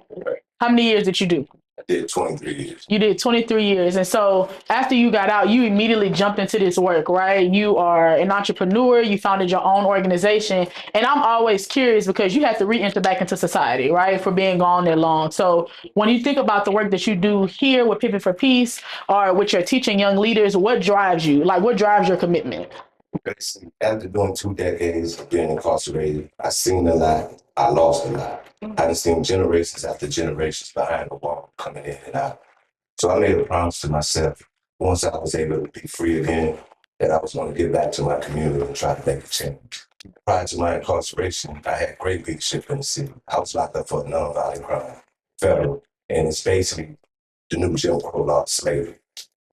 How many years did you do? I did 23 years. You did 23 years. And so after you got out, you immediately jumped into this work, right? You are an entrepreneur. You founded your own organization. And I'm always curious, because you have to re-enter back into society, right? For being gone that long. So when you think about the work that you do here with Pivot for Peace, or with your teaching young leaders, what drives you? Like, what drives your commitment? Basically, after doing 2 decades of being incarcerated, I seen a lot, I lost a lot. I done seen generations after generations behind the wall coming in and out. So I made a promise to myself once I was able to be free again that I was going to get back to my community and try to make a change. Prior to my incarceration, I had great leadership in the city. I was locked up for a nonviolent crime, federal, and it's basically the new Jim Crow law of slavery.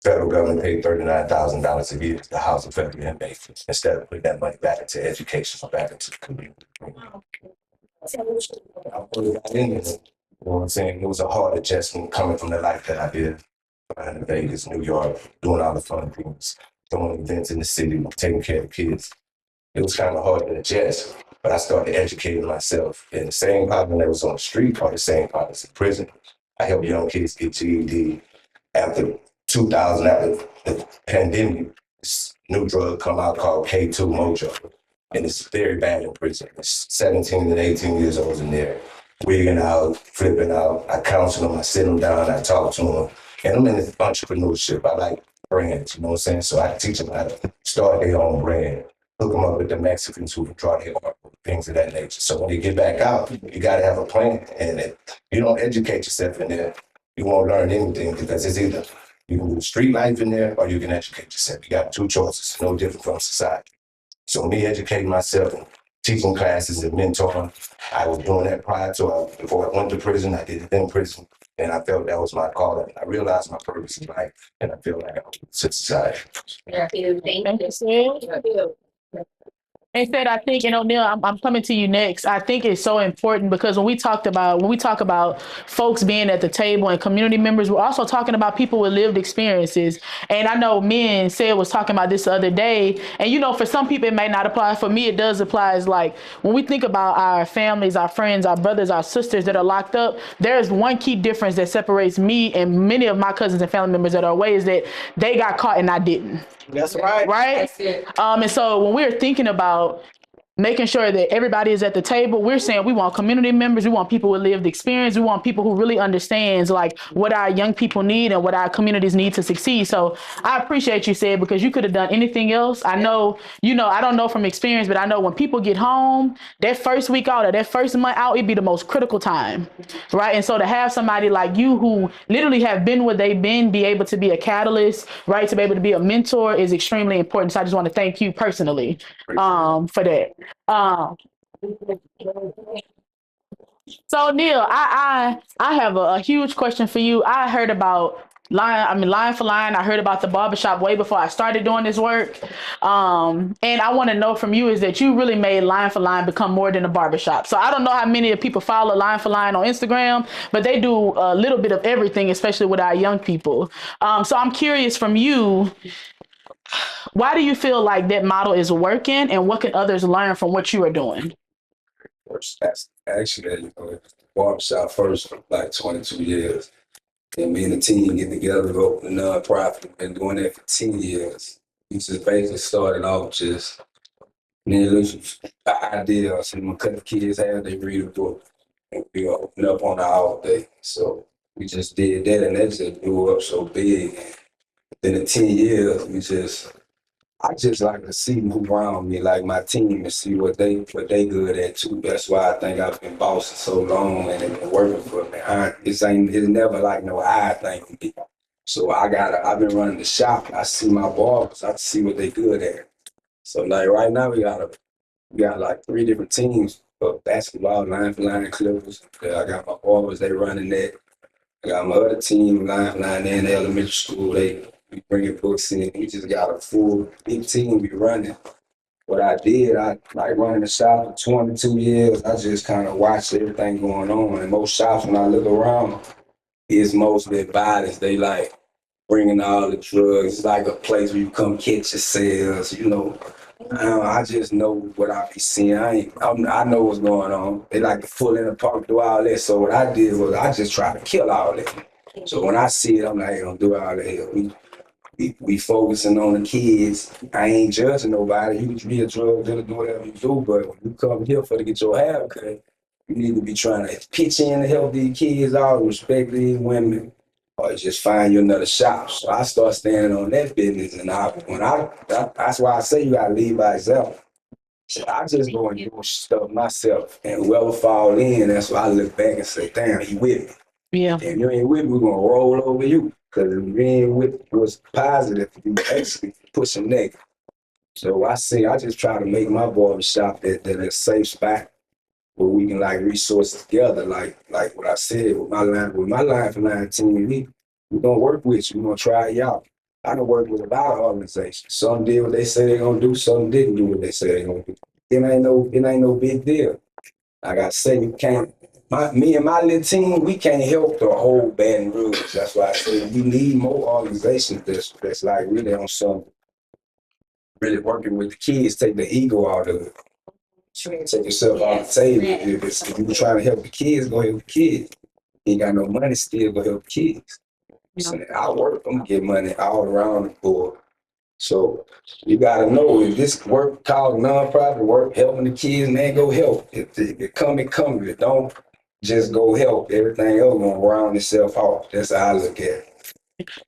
Federal government paid $39,000 a year to house a federal inmate instead of putting that money back into education or back into the community. I put it back in there. You know what I'm saying? It was a hard adjustment coming from the life that I did in Vegas, New York, doing all the fun things, doing events in the city, taking care of kids. It was kind of hard to adjust, but I started educating myself. And the same problem that was on the street are the same problems in prison. I help young kids get GED. After 2000, after the pandemic, this new drug come out called K2 Mojo. And it's very bad in prison. It's 17 and 18 years old in there, wigging out, flipping out. I counsel them, I sit them down, I talk to them. And I'm in this entrepreneurship. I like brands, you know what I'm saying? So I teach them how to start their own brand, hook them up with the Mexicans who can draw their art, things of that nature. So when they get back out, you got to have a plan. And if you don't educate yourself in there, you won't learn anything because it's either you can do street life in there or you can educate yourself. You got two choices, no different from society. So me educating myself and teaching classes and mentoring, I was doing that prior to before I went to prison. I did it in prison, and I felt that was my calling. I realized my purpose in life, and I feel like I owe it to society. Thank you. Thank you, Sid. And said, I think, and Oneil, I'm coming to you next. I think it's so important because when we talk about folks being at the table and community members, we're also talking about people with lived experiences. And I know me and Sid was talking about this the other day. And for some people it may not apply. For me, it does apply. Is like when we think about our families, our friends, our brothers, our sisters that are locked up, there's one key difference that separates me and many of my cousins and family members that are away is that they got caught and I didn't. That's right. Right? That's it. And so when we're thinking about making sure that everybody is at the table, we're saying we want community members, we want people with lived experience, we want people who really understands like what our young people need and what our communities need to succeed. So I appreciate you, Sid, because you could have done anything else. I know, I don't know from experience, but I know when people get home, that first week out or that first month out, it'd be the most critical time, right? And so to have somebody like you who literally have been where they've been, be able to be a catalyst, right, to be able to be a mentor is extremely important. So I just want to thank you personally for that. So Neil, I have a huge question for you. I heard about line for line. I heard about the barbershop way before I started doing this work. And I want to know from you is that you really made line for line become more than a barbershop. So I don't know how many of people follow line for line on Instagram, but they do a little bit of everything, especially with our young people. So I'm curious from you, why do you feel like that model is working and what can others learn from what you are doing? First, that's actually, barbershop first for like 22 years. And me and the team get together to open a nonprofit. Been doing that for 10 years. We just basically started off just, the idea, so when cut the kids have, they read a book. And we open up on our off day. So we just did that and that just blew up so big. Then in 10 years, I just like to see move around me, like my team, and see what they good at too. That's why I think I've been bossing so long and it been working for me. It's never like no I thing for me. So I've been running the shop. I see my barbers. I see what they good at. So like right now we got like 3 different teams of basketball, line for line Clippers. I got my barbers. They running that. I got my other team, line for line in the elementary school. We bringing books in. We just got a full big team we running. What I did, I like running the shop for 22 years. I just kind of watched everything going on. And most shops, when I look around, it's mostly violence. They like bringing all the drugs. It's like a place where you come catch your sales, I just know what I be seeing. I know what's going on. They like to pull in the park, do all that. So what I did was I just try to kill all that. So when I see it, I'm like, don't do all that. We focusing on the kids. I ain't judging nobody. You can be a drug dealer, do whatever you do, but when you come here to get your hair cut, you need to be trying to pitch in to help these kids out, respect these women, or just find you another shop. So I start standing on that business, and that's why I say you gotta lead by example. So I just go and do stuff myself, and whoever fall in, that's why I look back and say, "Damn, he with me." Yeah. If you ain't with me, we're gonna roll over you. Because if you ain't with what's positive, you actually pushing negative. So I just try to make my barbershop that a safe spot where we can like resource together. Like what I said with my line for 19, we gonna work with you. We're gonna try you out. I done worked with a lot of organizations. Some did what they say they're gonna do, some didn't do what they say they're gonna do. It ain't no big deal. Like I say, you can't. Me and my little team, we can't help the whole Baton Rouge. That's why I say we need more organizations that's like really on some, really working with the kids, take the ego out of it. Take yourself off the table. If you're trying to help the kids, go help the kids. You ain't got no money, still go help the kids. So I work, I'm gonna get money all around the board. So you gotta know if this work called nonprofit work, helping the kids, man, go help. If it come, it come. If it don't, just go help. Everything else gonna round itself off. That's how I look at it.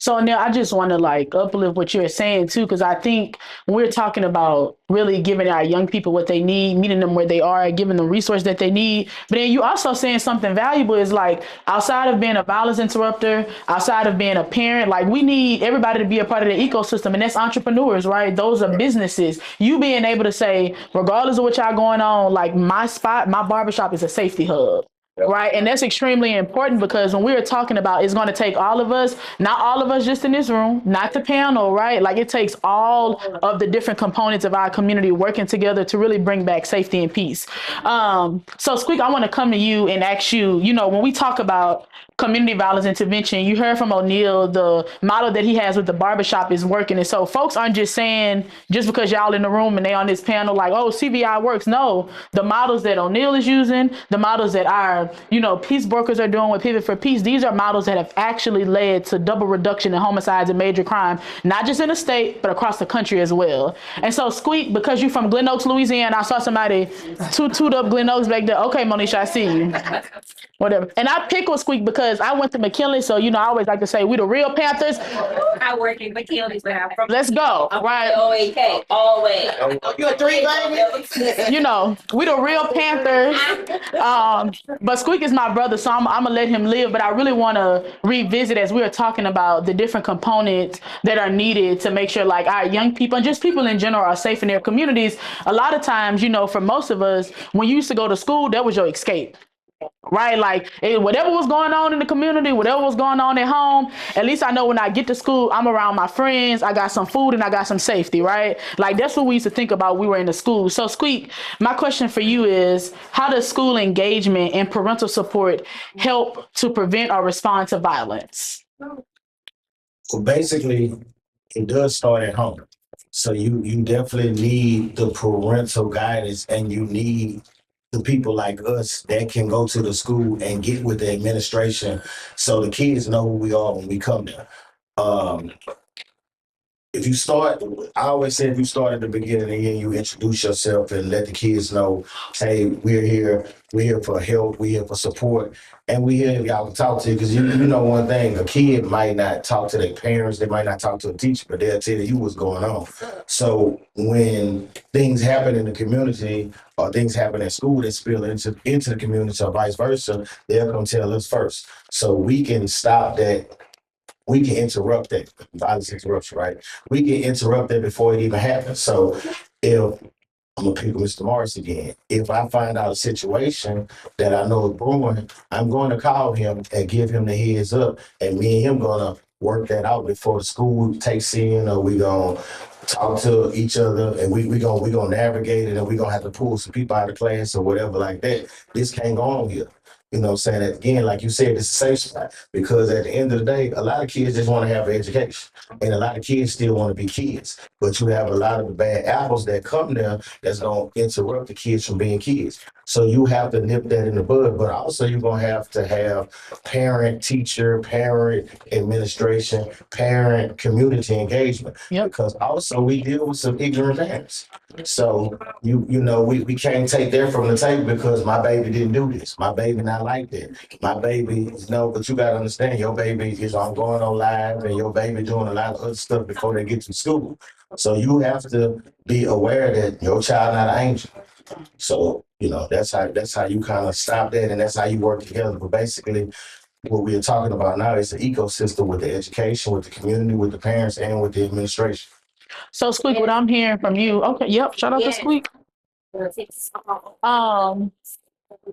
So now I just want to like uplift what you're saying too, because I think we're talking about really giving our young people what they need, meeting them where they are, giving them resources that they need. But then you also saying something valuable is like outside of being a violence interrupter, outside of being a parent, like we need everybody to be a part of the ecosystem, and that's entrepreneurs, right? Those are businesses. You being able to say, regardless of what y'all going on, like my spot, my barbershop is a safety hub. Right. And that's extremely important because when we were talking about it's going to take all of us, not all of us just in this room, not the panel, right? Like it takes all of the different components of our community working together to really bring back safety and peace. So Squeak, I want to come to you and ask you, when we talk about community violence intervention, you heard from Oneil, the model that he has with the barbershop is working. And so folks aren't just saying, just because y'all in the room and they on this panel, like, oh, CVI works. No, the models that Oneil is using, the models that our, peace brokers are doing with Pivot for Peace, these are models that have actually led to double reduction in homicides and major crime, not just in the state, but across the country as well. And so Squeak, because you're from Glen Oaks, Louisiana, I saw somebody toot up Glen Oaks back there. Okay, Monisha, I see you. Whatever. And I pick with Squeak because I went to McKinley, so I always like to say we the real Panthers. I work in McKinley, but I'm from. Let's go, right? OAK, always. You a three, baby? We the real Panthers. But Squeak is my brother, so I'm gonna let him live. But I really want to revisit as we were talking about the different components that are needed to make sure, like, our young people and just people in general are safe in their communities. A lot of times, for most of us, when you used to go to school, that was your escape. Right? Like whatever was going on in the community, whatever was going on at home, at least I know when I get to school, I'm around my friends, I got some food and I got some safety, right? Like that's what we used to think about when we were in the school. So Squeak, my question for you is, how does school engagement and parental support help to prevent or respond to violence? Well, basically, it does start at home. So you definitely need the parental guidance, and you need the people like us that can go to the school and get with the administration so the kids know who we are when we come there. If you start, I always say if you start at the beginning and you introduce yourself and let the kids know, hey, we're here for help, we're here for support, and we're here if y'all can talk to you. Because you know one thing, a kid might not talk to their parents, they might not talk to a teacher, but they'll tell you what's going on. So when things happen in the community or things happen at school that spill into the community or vice versa, they'll come tell us first. So we can stop that. We can interrupt that violence interruption, right? We can interrupt that before it even happens. So if I'm gonna pick Mr. Morris again, if I find out a situation that I know is brewing, I'm going to call him and give him the heads up, and me and him gonna work that out before the school takes in, or we gonna talk to each other, and we gonna navigate it, and we gonna have to pull some people out of class or whatever like that. This can't go on here. You know what I'm saying? That again, like you said, it's a safe spot, because at the end of the day, a lot of kids just want to have an education, and a lot of kids still want to be kids. But you have a lot of the bad apples that come there that's going to interrupt the kids from being kids. So you have to nip that in the bud, but also you're gonna have to have parent, teacher, parent administration, parent community engagement. Yep. Because also we deal with some ignorant parents. So you know we can't take that from the table because my baby didn't do this. My baby not like that. My baby, but you gotta understand your baby is on going on live and your baby doing a lot of other stuff before they get to school. So you have to be aware that your child not an angel. So, that's how you kind of stop that and that's how you work together. But basically what we're talking about now is the ecosystem with the education, with the community, with the parents, and with the administration. So Squeak, what I'm hearing from you, okay, yep, shout out to Squeak.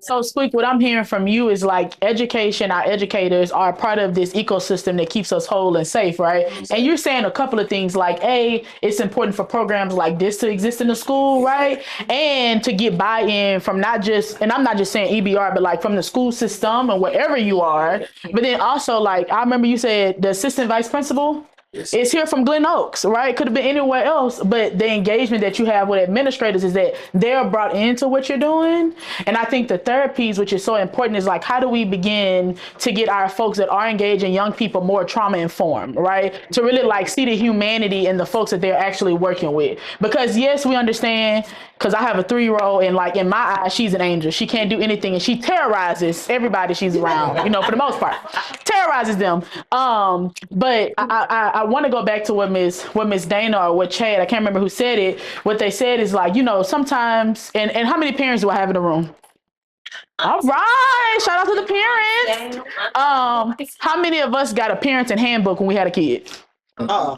So Squeak, what I'm hearing from you is like education, our educators are part of this ecosystem that keeps us whole and safe, right? And you're saying a couple of things like, A, it's important for programs like this to exist in the school, right? And to get buy-in from not just, and I'm not just saying EBR, but like from the school system and wherever you are. But then also like, I remember you said the assistant vice principal. It's here from Glen Oaks, right? Could have been anywhere else, but the engagement that you have with administrators is that they're brought into what you're doing. And I think the third piece, which is so important, is like, how do we begin to get our folks that are engaging young people more trauma informed, right? To really like see the humanity in the folks that they're actually working with. Because yes, we understand, because I have a 3-year-old and like in my eyes, she's an angel. She can't do anything and she terrorizes everybody she's around, for the most part, terrorizes them. But I want to go back to what Miss Dana or what Chad, I can't remember who said it. What they said is like, sometimes, and how many parents do I have in the room? All right, shout out to the parents. How many of us got a parenting handbook when we had a kid? No.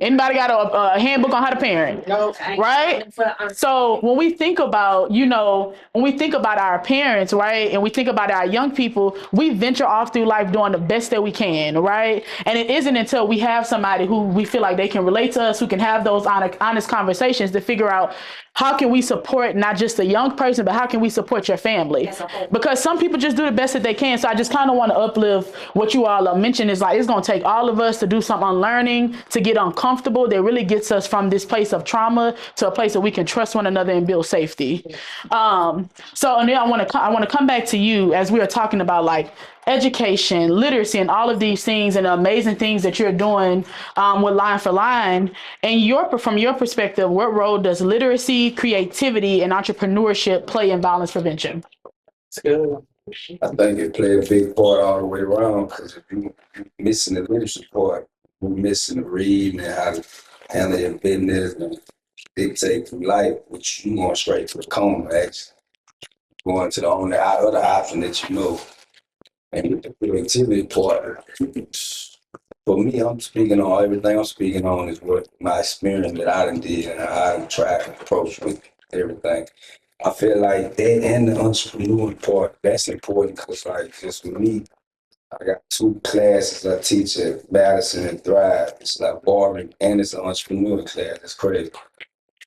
Anybody got a handbook on how to parent? No. Right? So when we think about, when we think about our parents, right, and we think about our young people, we venture off through life doing the best that we can, right? And it isn't until we have somebody who we feel like they can relate to us, who can have those honest conversations to figure out how can we support not just a young person, but how can we support your family? Because some people just do the best that they can. So I just kind of want to uplift what you all mentioned is like, it's going to take all of us to do some unlearning, to get uncomfortable. That really gets us from this place of trauma to a place that we can trust one another and build safety. So Oneil, I want to come back to you as we are talking about like education, literacy, and all of these things and the amazing things that you're doing with Line for Line. And from your perspective, what role does literacy, creativity, and entrepreneurship play in violence prevention? I think it played a big part all the way around because if you're missing the literacy part, you're missing the reading and how to handle your business and dictate through life, which you going straight to the coma, actually. Going to the only other option that you know. And with the creativity part, for me, everything I'm speaking on is what my experience that I done did and how I done tried to approach with everything. I feel like that and the entrepreneur part, that's important because like just for me, I got 2 classes I teach at Madison and Thrive. It's like barbering and it's an entrepreneur class. It's crazy.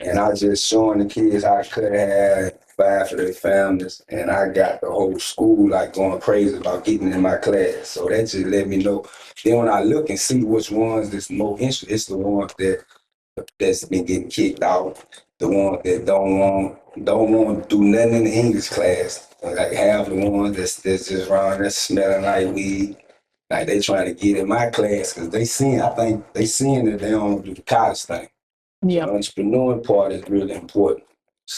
And I just showing the kids how to cut hair, buy for their families, and I got the whole school like going crazy about getting in my class. So that just let me know. Then when I look and see which ones that's more interested, it's the ones that's been getting kicked out, the ones that don't want to do nothing in the English class. Like half the ones that's just around there smelling like weed. Like they trying to get in my class because I think they seeing that they don't do the college thing. Yeah. The entrepreneur part is really important.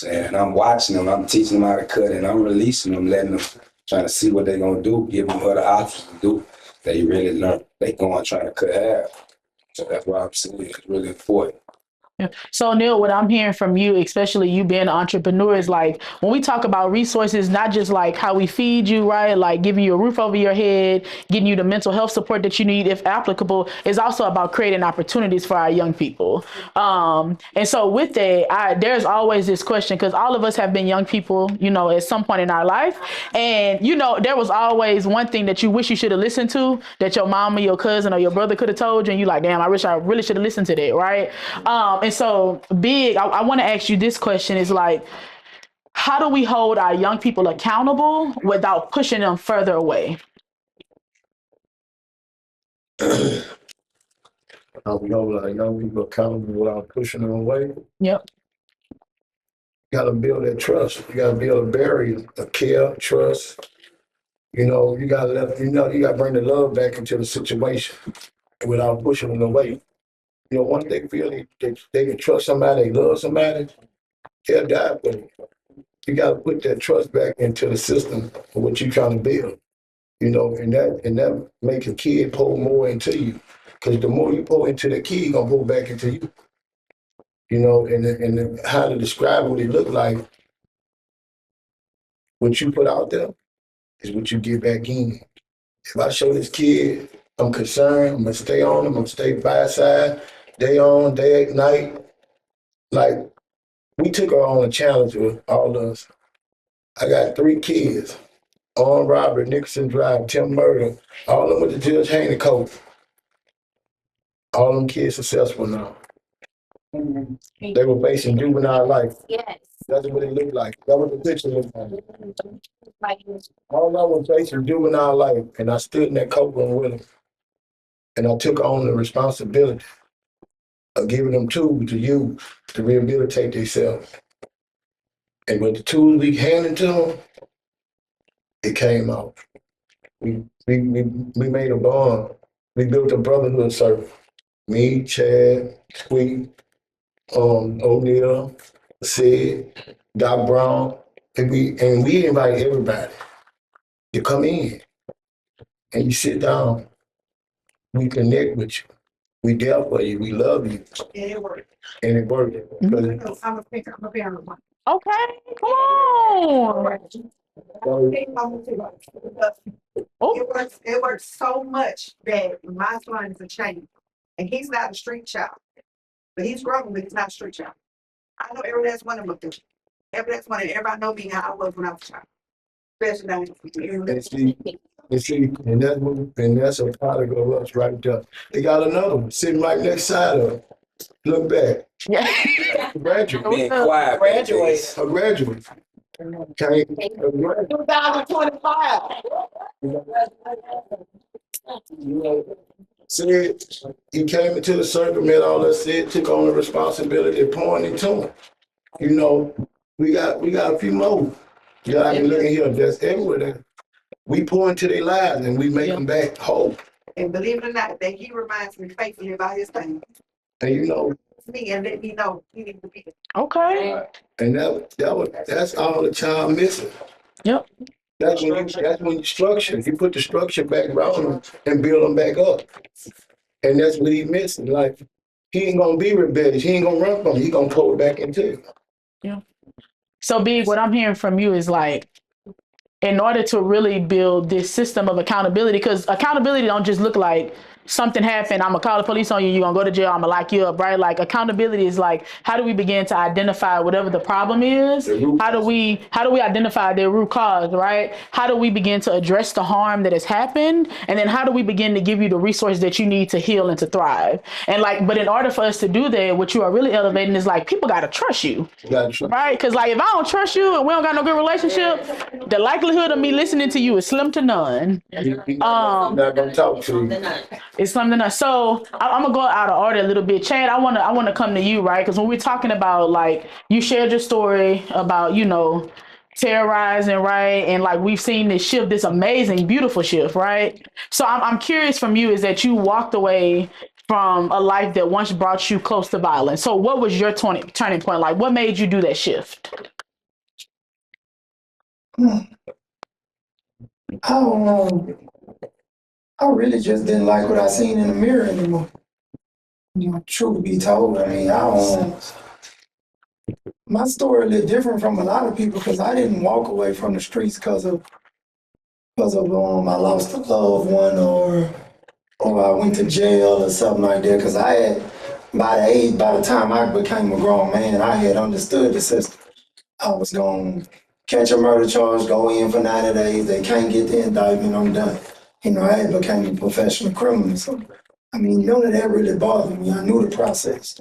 And I'm watching them, I'm teaching them how to cut, and I'm releasing them, letting them trying to see what they're gonna do, give them other options to do. They really learn. They go on trying to cut hair. So that's why I'm saying it's really important. Yeah. So Oneil, what I'm hearing from you, especially you being an entrepreneur, is like when we talk about resources, not just like how we feed you, right? Like giving you a roof over your head, getting you the mental health support that you need, if applicable, is also about creating opportunities for our young people. And so with that, there's always this question because all of us have been young people, at some point in our life. And, there was always one thing that you wish you should have listened to that your mom or your cousin or your brother could have told you. And you like, damn, I wish I really should have listened to that, right? And so I want to ask you this question is like, how do we hold our young people accountable without pushing them further away? How we hold our young people accountable without pushing them away? Yep. gotta build that trust. You gotta build a barrier, a care, trust. You know, you gotta you gotta bring the love back into the situation without pushing them away. You know, once they feel they can trust somebody, they love somebody, they'll die for it. You gotta put that trust back into the system of what you're trying to build. You know, and that make a kid pour more into you. Because the more you pour into the kid, he gonna pour back into you. You know, and how to describe what it look like, what you put out there is what you get back in. If I show this kid I'm concerned, I'm gonna stay on him, I'm gonna stay by his side, day on, day, night. Like, we took on a challenge with all of us. I got 3 kids, armed robbery, Nicholson Drive, Tim murder, all of them with the Judge Haney coat. All them kids successful now. They were facing juvenile life. Yes. That's what it looked like. That was the picture looked like. All of them were facing juvenile life, and I stood in that courtroom with them. And I took on the responsibility of giving them tools to use to rehabilitate themselves. And with the tools we handed to them, it came out. We made a bond. We built a brotherhood circle. Me, Chad, Squeak, Oneil, Sid, Doc Brown, and we invite everybody to come in. And you sit down, we connect with you. We there for you, we love you. And it worked. And it worked. I'm a parent. Okay, come on. It works so much that my son is a change. And he's not a street child. But he's grown, but he's not a street child. I know every last one of them. Every last one, and everybody know me how I was when I was a child. Especially now. And that's a product of us right there. They got another one sitting right next side of it. Look back. Yeah. Graduate. Being quiet. Graduate. A graduate. Came, a graduate. 2025. You know, said he came into the circle, met all that said, took on the responsibility of pouring into him. You know, we got a few more. Yeah, I can look in here, that's everywhere there. We pour into their lives and we make them back whole. And believe it or not, that he reminds me faithfully about his thing. And you know, Me and let me know he needs to be. Okay. and that's all the child missing. Yep. That's when you structure. You put the structure back around them and build them back up. And that's what he missing. Like, he ain't gonna be rebellious. He ain't gonna run from it. He gonna pull it back into it. Yeah. So Big, what I'm hearing from you is like, in order to really build this system of accountability, because accountability don't just look like something happened, I'm gonna call the police on you, you're gonna go to jail, I'm gonna lock you up, right? Like, accountability is like, how do we begin to identify whatever the problem is? How do we identify their root cause, right? How do we begin to address the harm that has happened? And then how do we begin to give you the resources that you need to heal and to thrive? And like, but in order for us to do that, what you are really elevating is like, people gotta trust you, right? Because like, if I don't trust you and we don't got no good relationship, the likelihood of me listening to you is slim to none. Not gonna talk to you. It's something else. So I'm gonna go out of order a little bit. Chad, I wanna come to you, right? Because when we're talking about, like, you shared your story about, you know, terrorizing, right? And like, we've seen this shift, this amazing, beautiful shift, right? So I'm curious from you is that you walked away from a life that once brought you close to violence. So what was your turning point? Like, what made you do that shift? I don't know. I really just didn't like what I seen in the mirror anymore. You know, truth be told, I mean, my story a little different from a lot of people because I didn't walk away from the streets because of I lost a loved one or I went to jail or something like that. Because I had, by the time I became a grown man, I had understood the system. I was going to catch a murder charge, go in for 90 days, they can't get the indictment, I'm done. You know, I had became a professional criminal. So, I mean, none of that really bothered me. I knew the process.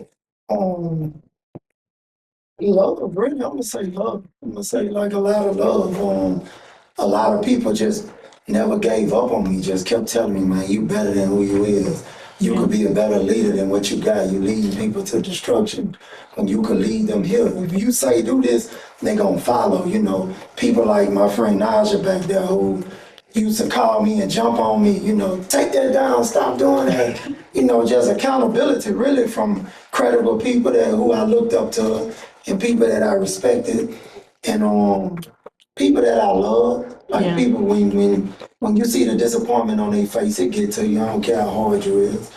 Love, really, I'm gonna say love. I'm gonna say like a lot of love. A lot of people just never gave up on me, just kept telling me, man, you better than who you is. You could be a better leader than what you got. You leading people to destruction when you could lead them here. If you say do this, they gonna follow. You know, people like my friend Naja back there who used to call me and jump on me. You know, take that down, stop doing that. You know, just accountability really from credible people that who I looked up to and people that I respected and people that I love. Like people when you see the disappointment on their face, it get to you. I don't care how hard you is.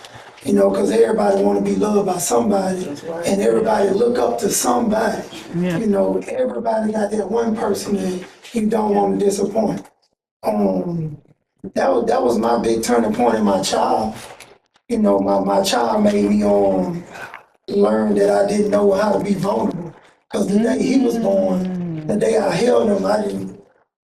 You know, because everybody want to be loved by somebody, and everybody look up to somebody. Yeah. You know, everybody got that one person that you don't want to disappoint. That was my big turning point in my child. You know, my child made me learn that I didn't know how to be vulnerable. Because the day he was born, the day I held him,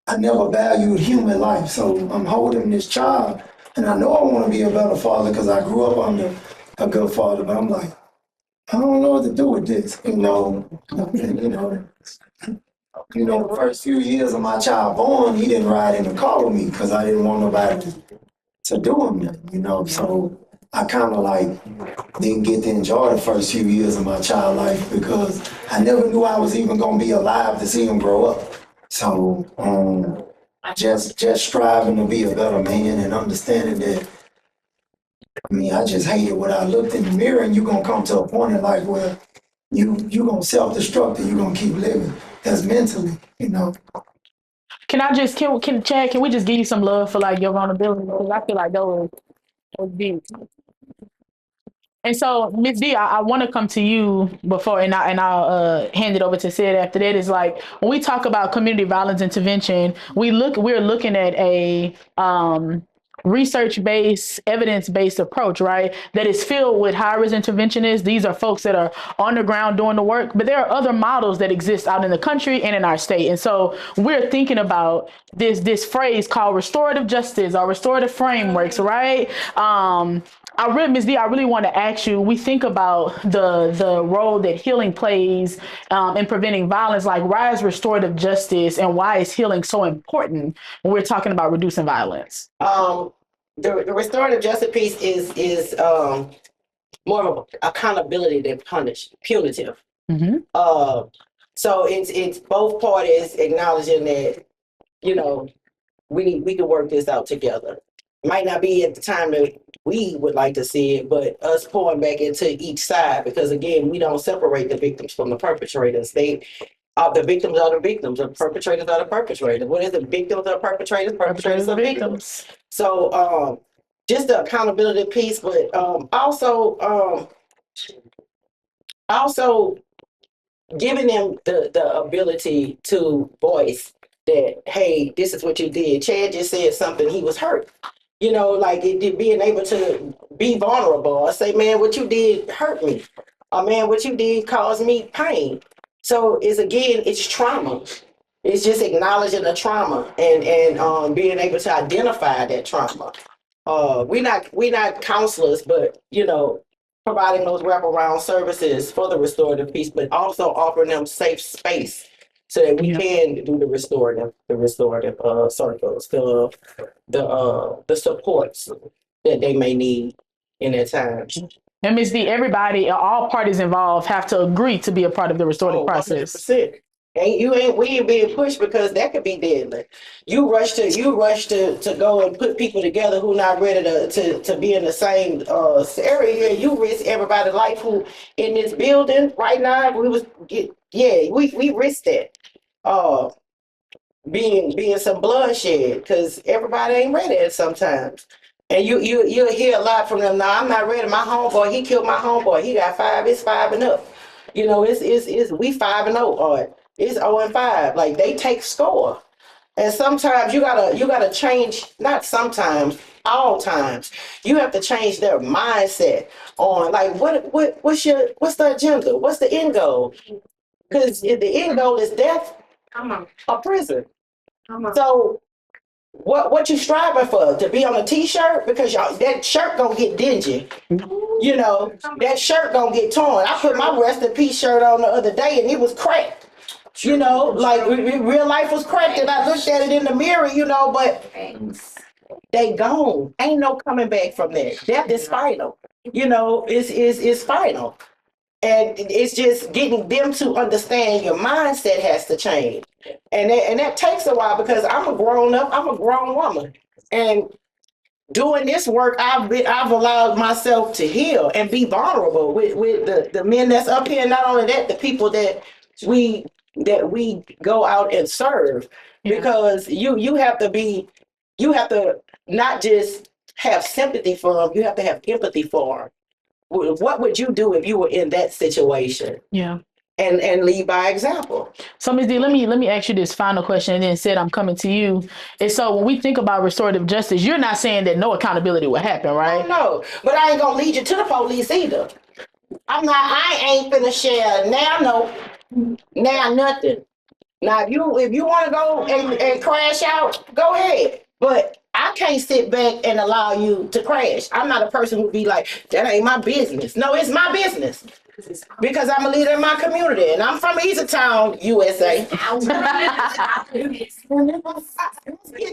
I never valued human life. So I'm holding this child, and I know I want to be a better father because I grew up under a good father. But I'm like, I don't know what to do with this. You know, the first few years of my child born, he didn't ride in the car with me because I didn't want nobody to do him nothing. You know, so I kind of didn't get to enjoy the first few years of my child life because I never knew I was even gonna be alive to see him grow up. So just striving to be a better man and understanding that, I just hated what I looked in the mirror, and you're gonna come to a point in life where you gonna self-destruct and you're gonna keep living. That's mentally, you know. Chad, can we just give you some love for your vulnerability? Because I feel like those deep. And so, Ms. D, I want to come to you before, and I'll hand it over to Sid after that. Is when we talk about community violence intervention, we're looking at a research-based, evidence-based approach, right? That is filled with high-risk interventionists. These are folks that are on the ground doing the work, but there are other models that exist out in the country and in our state. And so we're thinking about this phrase called restorative justice or restorative frameworks, right? Ms. D, I really want to ask you, we think about the role that healing plays in preventing violence, why is restorative justice and why is healing so important when we're talking about reducing violence? The restorative justice piece is more of accountability than punitive. Mm-hmm. So it's both parties acknowledging that, we can work this out together. Might not be at the time that we would like to see it, but us pouring back into each side, because again, we don't separate the victims from the perpetrators. The victims are the victims, the perpetrators are the perpetrators. What is it? Victims are perpetrators, perpetrators are victims. So just the accountability piece, but also giving them the ability to voice that, hey, this is what you did. Chad just said something, he was hurt. Being able to be vulnerable or say, man, what you did hurt me. Or man, what you did caused me pain. So it's trauma. It's just acknowledging the trauma and being able to identify that trauma. We're not counselors, but providing those wraparound services for the restorative piece, but also offering them safe space so that we can do the restorative circles, the supports that they may need in their time. And Ms. D, everybody, all parties involved have to agree to be a part of the restorative process. 100%. We ain't being pushed, because that could be deadly. You rush to go and put people together who not ready to be in the same area. You risk everybody's life who in this building right now. We risk that. Being some bloodshed, because everybody ain't ready sometimes. And you'll hear a lot from them. Now, I'm not ready. My homeboy, he killed my homeboy. He got 5. It's 5 and up. It's we 5-0, or it's 0-5. They take score. And sometimes you gotta change. Not sometimes, all times. You have to change their mindset on what's the agenda? What's the end goal? Because if the end goal is death, or prison. So what you striving for? To be on a t-shirt? Because that shirt gonna get dingy. That shirt gonna get torn. I put my rest in peace shirt on the other day and it was cracked. Real life was cracked, and I looked at it in the mirror, but they gone. Ain't no coming back from that. Death is final. is final. And it's just getting them to understand your mindset has to change. And that takes a while because I'm a grown woman. And doing this work, I've allowed myself to heal and be vulnerable with the men that's up here. Not only that, the people we we go out and serve. Because you have to not just have sympathy for them, you have to have empathy for them. What would you do if you were in that situation? Yeah. And lead by example. So Ms. D, let me ask you this final question and then said I'm coming to you. And so when we think about restorative justice, you're not saying that no accountability will happen, right? No, but I ain't gonna lead you to the police either. I ain't finna share now nothing. Now if you wanna go and crash out, go ahead. But I can't sit back and allow you to crash. I'm not a person who'd be like, that ain't my business. No, it's my business. Because I'm a leader in my community and I'm from Town, USA. Let's get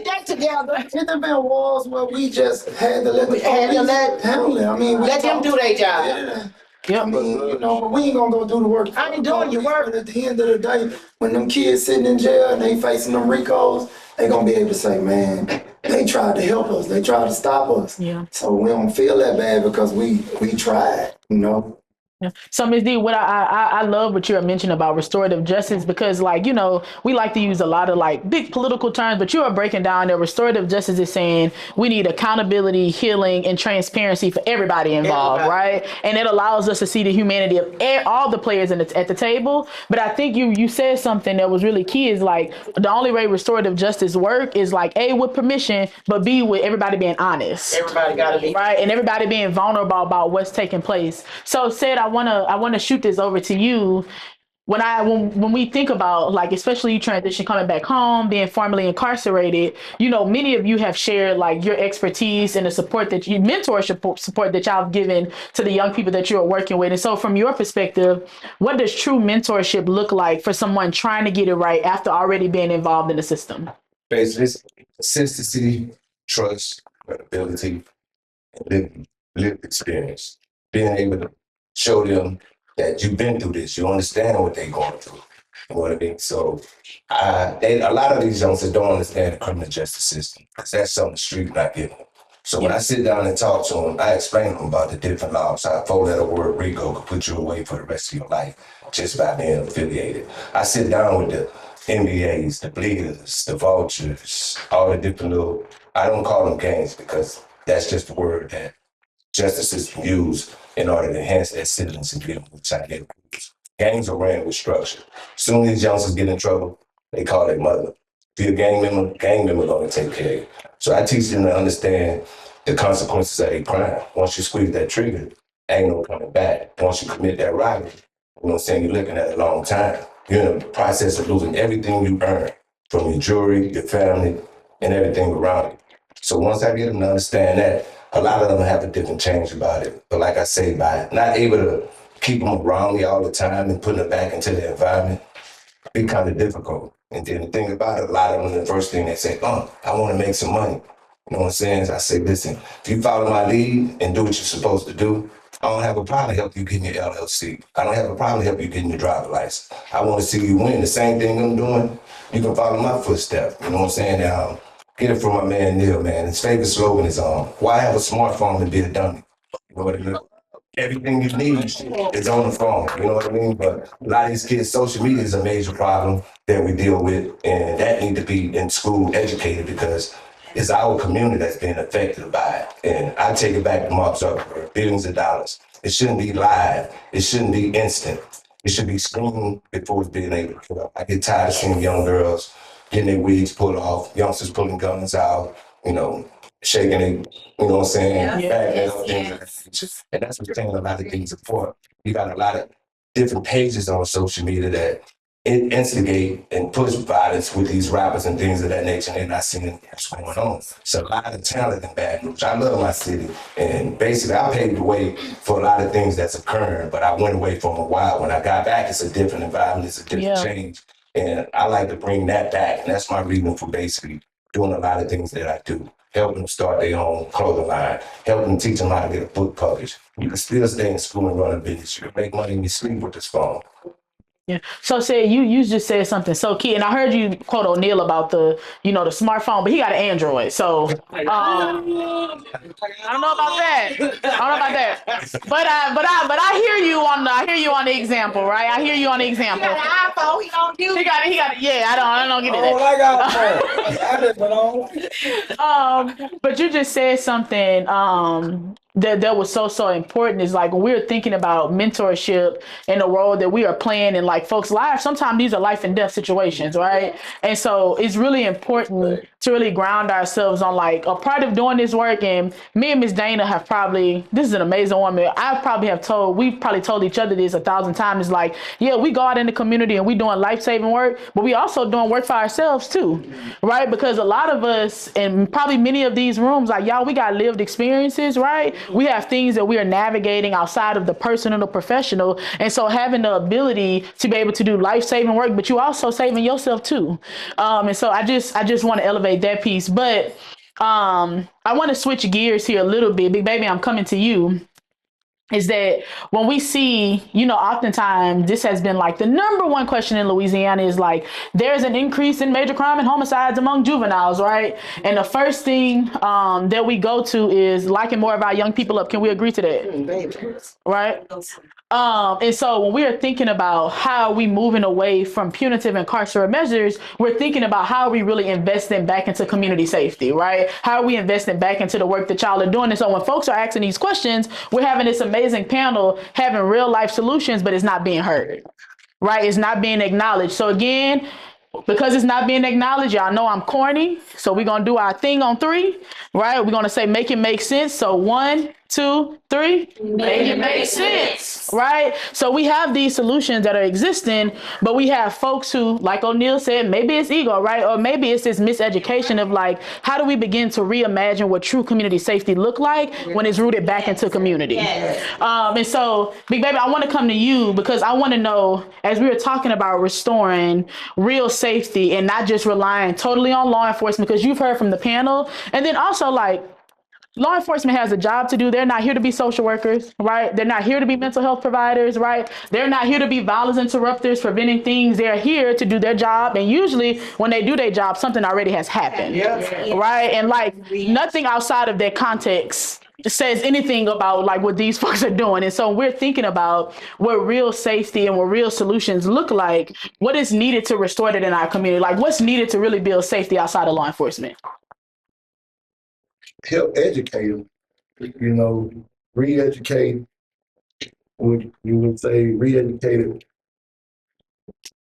that together. Should have been walls where we just had to let the police handle it. I mean, let them do their job. Yeah. I mean, but we ain't gonna go do the work. I ain't doing your work. But at the end of the day, when them kids sitting in jail and they facing them RICOs, they gonna be able to say, man, they tried to help us. They tried to stop us. Yeah. So we don't feel that bad because we tried, Yeah. So Ms. D, what I love what you're mentioning about restorative justice because we like to use a lot of big political terms, but you are breaking down that restorative justice is saying we need accountability, healing, and transparency for everybody involved, right? And it allows us to see the humanity of all the players at the table. But I think you said something that was really key is the only way restorative justice work is A, with permission, but B, with everybody being honest. Everybody gotta be right, and everybody being vulnerable about what's taking place. So said I wanna shoot this over to you. When we think about especially you transition coming back home, being formerly incarcerated, many of you have shared your expertise and the support that you mentorship support that y'all have given to the young people that you are working with. And so from your perspective, what does true mentorship look like for someone trying to get it right after already being involved in the system? Basically, consistency, trust, credibility, and lived experience. Being able to show them that you've been through this, you understand what they're going through. You know what I mean? So a lot of these youngsters don't understand the criminal justice system because that's something the street not getting. So when I sit down and talk to them, I explain to them about the different laws. How a 4-letter word RICO could put you away for the rest of your life just by being affiliated. I sit down with the NBAs, the bleeders, the vultures, all the different I don't call them gangs because that's just the word that justice system use in order to enhance their citizens and get them which I get. Gangs are ran with structure. Soon as these youngsters get in trouble, they call their mother. If you're a gang member gonna take care of you. So I teach them to understand the consequences of their crime. Once you squeeze that trigger, ain't no coming back. Once you commit that robbery, you're looking at a long time. You're in the process of losing everything you earned from your jewelry, your family, and everything around you. So once I get them to understand that, a lot of them have a different change about it. But like I say, by not able to keep them around me all the time and putting them back into the environment, be kind of difficult. And then the thing about it, a lot of them, the first thing they say, I want to make some money. You know what I'm saying? I say, listen, if you follow my lead and do what you're supposed to do, I don't have a problem helping you getting your LLC. I don't have a problem helping you getting your driver's license. I want to see you win. The same thing I'm doing, you can follow my footsteps. You know what I'm saying? Get it from my man Neil, man. His favorite slogan is why have a smartphone and be a dummy? You know what I mean? Everything you need is on the phone. You know what I mean? But a lot of these kids, social media is a major problem that we deal with, and that need to be in school educated because it's our community that's being affected by it. And I take it back to Mark Zuckerberg, billions of dollars. It shouldn't be live. It shouldn't be instant. It should be screened before it's being able to put up. I get tired of seeing young girls getting their wigs pulled off, youngsters pulling guns out, shaking it, you know what I'm saying? Yeah. And that's what saying a lot of things are for. You got a lot of different pages on social media that instigate and push violence with these rappers and things of that nature, and they're not seeing what's going on. So a lot of talent in Baton Rouge. I love my city, and basically I paved the way for a lot of things that's occurring, but I went away from a while. When I got back, it's a different environment, it's a different change, and I like to bring that back, and that's my reason for basically doing a lot of things that I do. helping them start their own clothing line, helping them teach them how to get a book published. You can still stay in school and run a business. You can make money in your sleep with this phone. Yeah. So said you just said something so key, and I heard you quote Oneil about the the smartphone, but he got an Android, so I don't know about that. I don't know about that. But I hear you on the example, right? I hear you on the example. He got an iPhone. He don't use. He got it. Yeah, I don't get it. Oh, I got a phone. But you just said something that was so important, is like when we're thinking about mentorship and the role that we are playing in like folks' lives, sometimes these are life and death situations, right? And so it's really important to really ground ourselves on like a part of doing this work. And me and Miss Dana have this is an amazing woman. We've probably told each other this 1,000 times. It's like, yeah, we go out in the community and we doing life-saving work, but we also doing work for ourselves too, right? Because a lot of us, and probably many of these rooms, like y'all, we got lived experiences, right? We have things that we are navigating outside of the personal or professional. And so having the ability to be able to do life-saving work, but you also saving yourself too. And so I just want to elevate that piece. But I want to switch gears here a little bit. Big Baby, I'm coming to you. Is that when we see, oftentimes this has been like the number one question in Louisiana is like, there's an increase in major crime and homicides among juveniles, right? And the first thing that we go to is locking more of our young people up. Can we agree to that? Right? And so when we are thinking about how are we moving away from punitive and carceral measures, we're thinking about how are we really investing back into community safety, right? How are we investing back into the work that y'all are doing? And so when folks are asking these questions, we're having this amazing panel having real life solutions, but it's not being heard, right? It's not being acknowledged. So again, because it's not being acknowledged, y'all know I'm corny. So we're going to do our thing on 3, right? We're going to say, make it make sense. So 1, 2, 3, make it make sense, right? So we have these solutions that are existing, but we have folks who, like Oneil said, maybe it's ego, right? Or maybe it's this miseducation of like, how do we begin to reimagine what true community safety look like when it's rooted back into community? Yes. And so, Big Baby, I want to come to you because I want to know, as we were talking about restoring real safety and not just relying totally on law enforcement, because you've heard from the panel, and then also like, law enforcement has a job to do. They're not here to be social workers, right? They're not here to be mental health providers, right? They're not here to be violence interrupters, preventing things. They're here to do their job. And usually when they do their job, something already has happened, right? And like nothing outside of their context says anything about like what these folks are doing. And so we're thinking about what real safety and what real solutions look like. What is needed to restore that in our community? Like what's needed to really build safety outside of law enforcement? Help educate them, re-educate, what you would say, re-educate it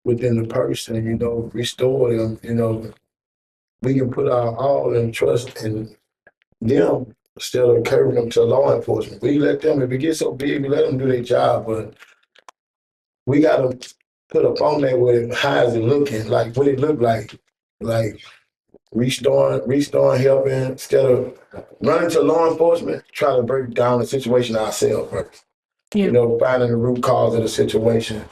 within the person, restore them, we can put our all in trust in them instead of carrying them to law enforcement. We let them, if it gets so big, we let them do their job, but we got to put up on there with how is it looking, like what it look like restoring, helping, instead of running to law enforcement, try to break down the situation ourselves first. Yeah. Finding the root cause of the situation,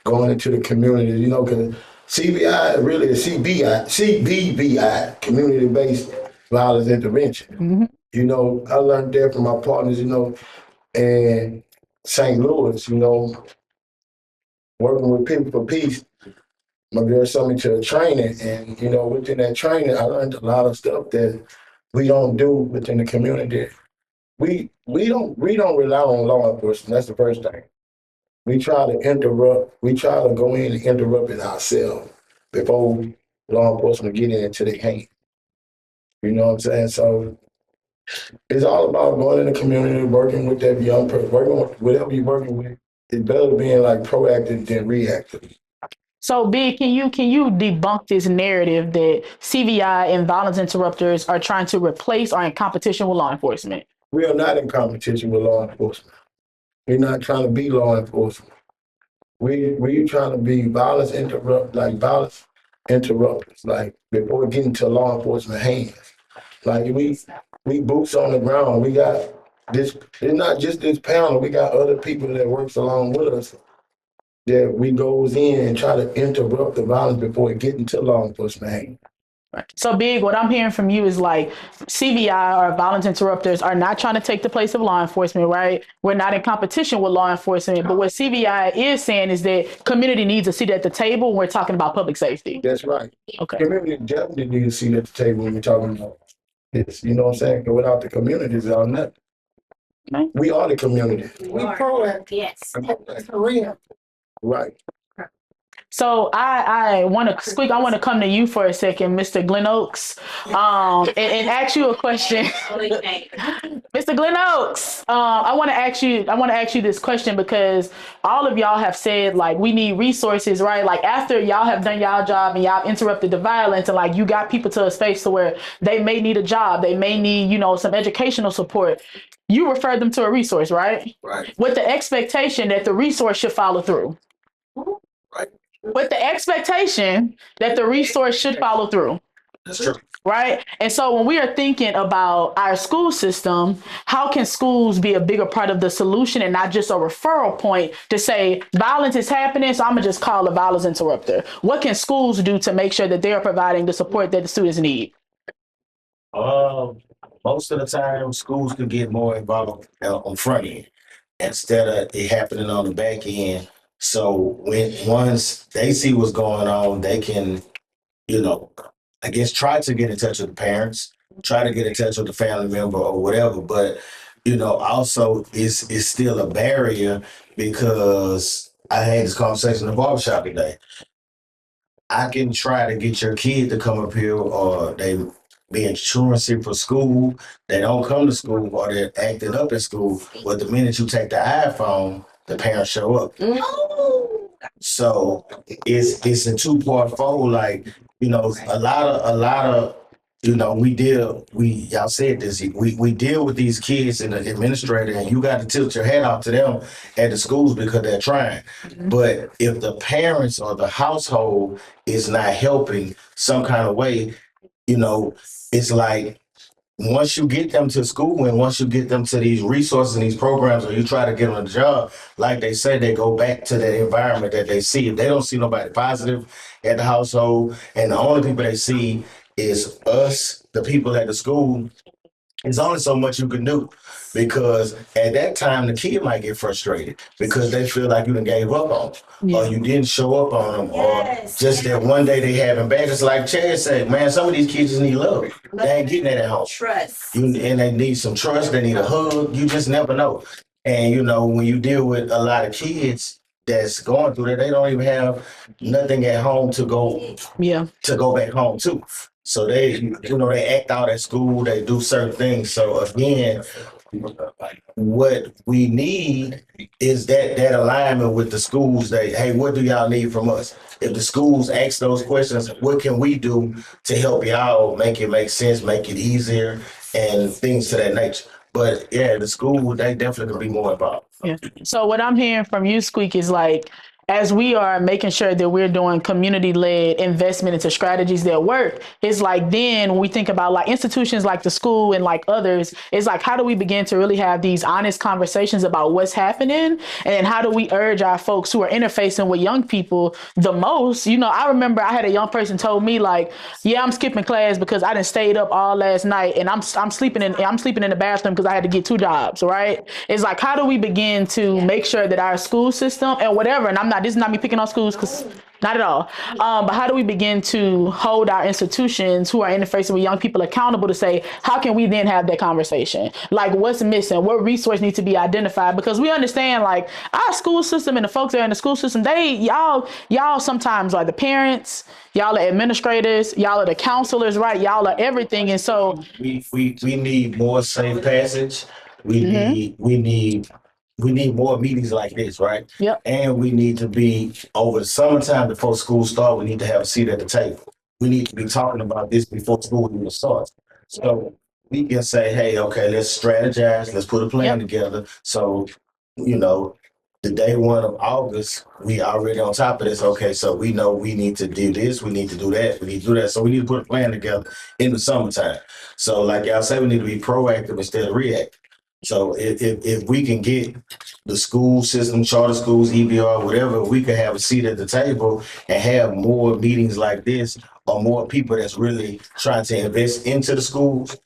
going into the community, because CBI really is CBVI, community-based violence intervention. Mm-hmm. I learned that from my partners, in St. Louis, working with People for Peace. My girl sent me to a training, and within that training, I learned a lot of stuff that we don't do within the community. We don't rely on law enforcement. That's the first thing. We try to interrupt. We try to go in and interrupt it ourselves before law enforcement get into their hand. You know what I'm saying? So it's all about going in the community, working with that young person, working with whatever you're working with. It's better being like proactive than reactive. So, Big, can you debunk this narrative that CVI and violence interrupters are trying to replace or in competition with law enforcement? We are not in competition with law enforcement. We're not trying to be law enforcement. We're trying to be violence interrupters, like before getting to law enforcement hands. Like we boots on the ground. We got this. It's not just this panel. We got other people that works along with us. That we goes in and try to interrupt the violence before it gets into law enforcement hands. So Big, what I'm hearing from you is like CVI or violence interrupters are not trying to take the place of law enforcement, right? We're not in competition with law enforcement, but what CVI is saying is that community needs a seat at the table when we're talking about public safety. That's right. Okay. Community definitely needs a seat at the table when we're talking about this. You know what I'm saying? 'Cause without the community, it's all nothing. Okay. We are the community. We proactive. Yes. For real. Right. So I want to Squeak. I want to come to you for a second, Mr. Glenn Oaks, and ask you a question. Mr. Glenn Oaks, I want to ask you this question because all of y'all have said like we need resources, right? Like after y'all have done y'all job and y'all interrupted the violence and like you got people to a space to where they may need a job, they may need some educational support. You refer them to a resource, right? Right. With the expectation that the resource should follow through. Right. With the expectation that the resource should follow through. That's true. Right. And so when we are thinking about our school system, how can schools be a bigger part of the solution and not just a referral point to say violence is happening, so I'm going to just call a violence interrupter? What can schools do to make sure that they are providing the support that the students need? Most of the time, schools could get more involved on front end instead of it happening on the back end. So once they see what's going on, they can, I guess try to get in touch with the parents, try to get in touch with the family member or whatever. But also it's still a barrier because I had this conversation in the barbershop today. I can try to get your kid to come up here, or they be in truancy for school. They don't come to school, or they're acting up at school. But the minute you take the iPhone, the parents show up. So it's a two-part fold. Like a lot of y'all said this. We deal with these kids and the administrator, and you got to tilt your hat off to them at the schools because they're trying. But if the parents or the household is not helping some kind of way, it's like once you get them to school and once you get them to these resources and these programs, or you try to get them a job, like they said, they go back to that environment that they see. If they don't see nobody positive at the household, and the only people they see is us, the people at the school, there's only so much you can do, because at that time the kid might get frustrated because they feel like you done gave up on them, or you didn't show up on them, or just that one day they having bad. It's like Chad said, man, some of these kids just need love. They ain't getting that at home. Trust. And they need some trust. They need a hug. You just never know. And when you deal with a lot of kids that's going through that, they don't even have nothing at home to go back home to. So they act out at school, they do certain things. So again, what we need is that alignment with the schools. Hey, what do y'all need from us? If the schools ask those questions, what can we do to help y'all make it make sense, make it easier, and things to that nature. But yeah, the school, they definitely could be more involved. Yeah. So what I'm hearing from you, Squeak, is like, as we are making sure that we're doing community-led investment into strategies that work, it's like then when we think about like institutions like the school and like others, it's like, how do we begin to really have these honest conversations about what's happening? And how do we urge our folks who are interfacing with young people the most? I remember I had a young person told me like, yeah, I'm skipping class because I done stayed up all last night and I'm sleeping in the bathroom because I had to get 2 jobs, right? It's like, how do we begin to make sure that our school system and whatever, and this is not me picking on schools because not at all. But how do we begin to hold our institutions who are interfacing with young people accountable to say, how can we then have that conversation? Like what's missing? What resource needs to be identified? Because we understand like our school system and the folks that are in the school system, y'all sometimes are the parents, y'all are administrators, y'all are the counselors, right? Y'all are everything. And so we need more safe passage. We need more meetings like this, right? Yep. And we need to be over the summertime before school starts. We need to have a seat at the table. We need to be talking about this before school even starts. So we can say, hey, okay, let's strategize. Let's put a plan together. So, the day 1 of August, we already on top of this. Okay, so we know we need to do this. We need to do that. We need to do that. So we need to put a plan together in the summertime. So like y'all say, we need to be proactive instead of reactive. So if we can get the school system, charter schools, EBR, whatever, we could have a seat at the table and have more meetings like this or more people that's really trying to invest into the schools,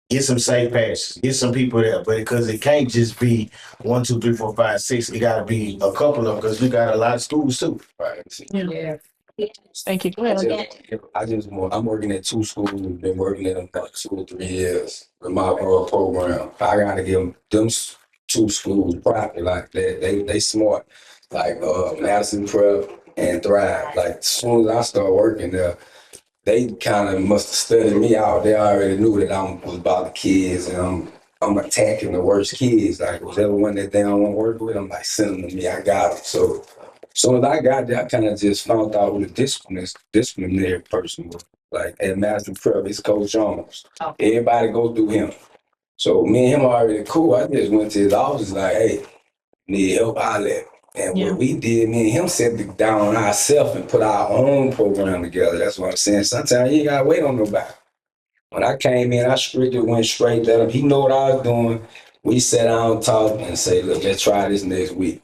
get some safe passes, get some people there, but because it can't just be 1, 2, 3, 4, 5, 6. It got to be a couple of them because we got a lot of schools too. Right. Yeah. Thank you. Go ahead. I'm working at 2 schools. Been working at them about 2 or 3 years with my program. I gotta give them 2 schools property like that. They smart, like Madison Prep and Thrive. Like as soon as I start working there, they kind of must have studied me out. They already knew that I was about the kids and I'm attacking the worst kids. Like whatever one that they don't want to work with, I'm like send them to me. I got them. So as I got there, I kind of just found out who the disciplinary person was. Like at Master Prep, it's Coach Jones. Everybody go through him. So me and him already cool. I just went to his office like, hey, need help, I let. And what we did, me and him sat down ourselves and put our own program together. That's what I'm saying. Sometimes you ain't gotta wait on nobody. When I came in, I strictly went straight to him. He know what I was doing. We sat down and talked and say, look, let's try this next week.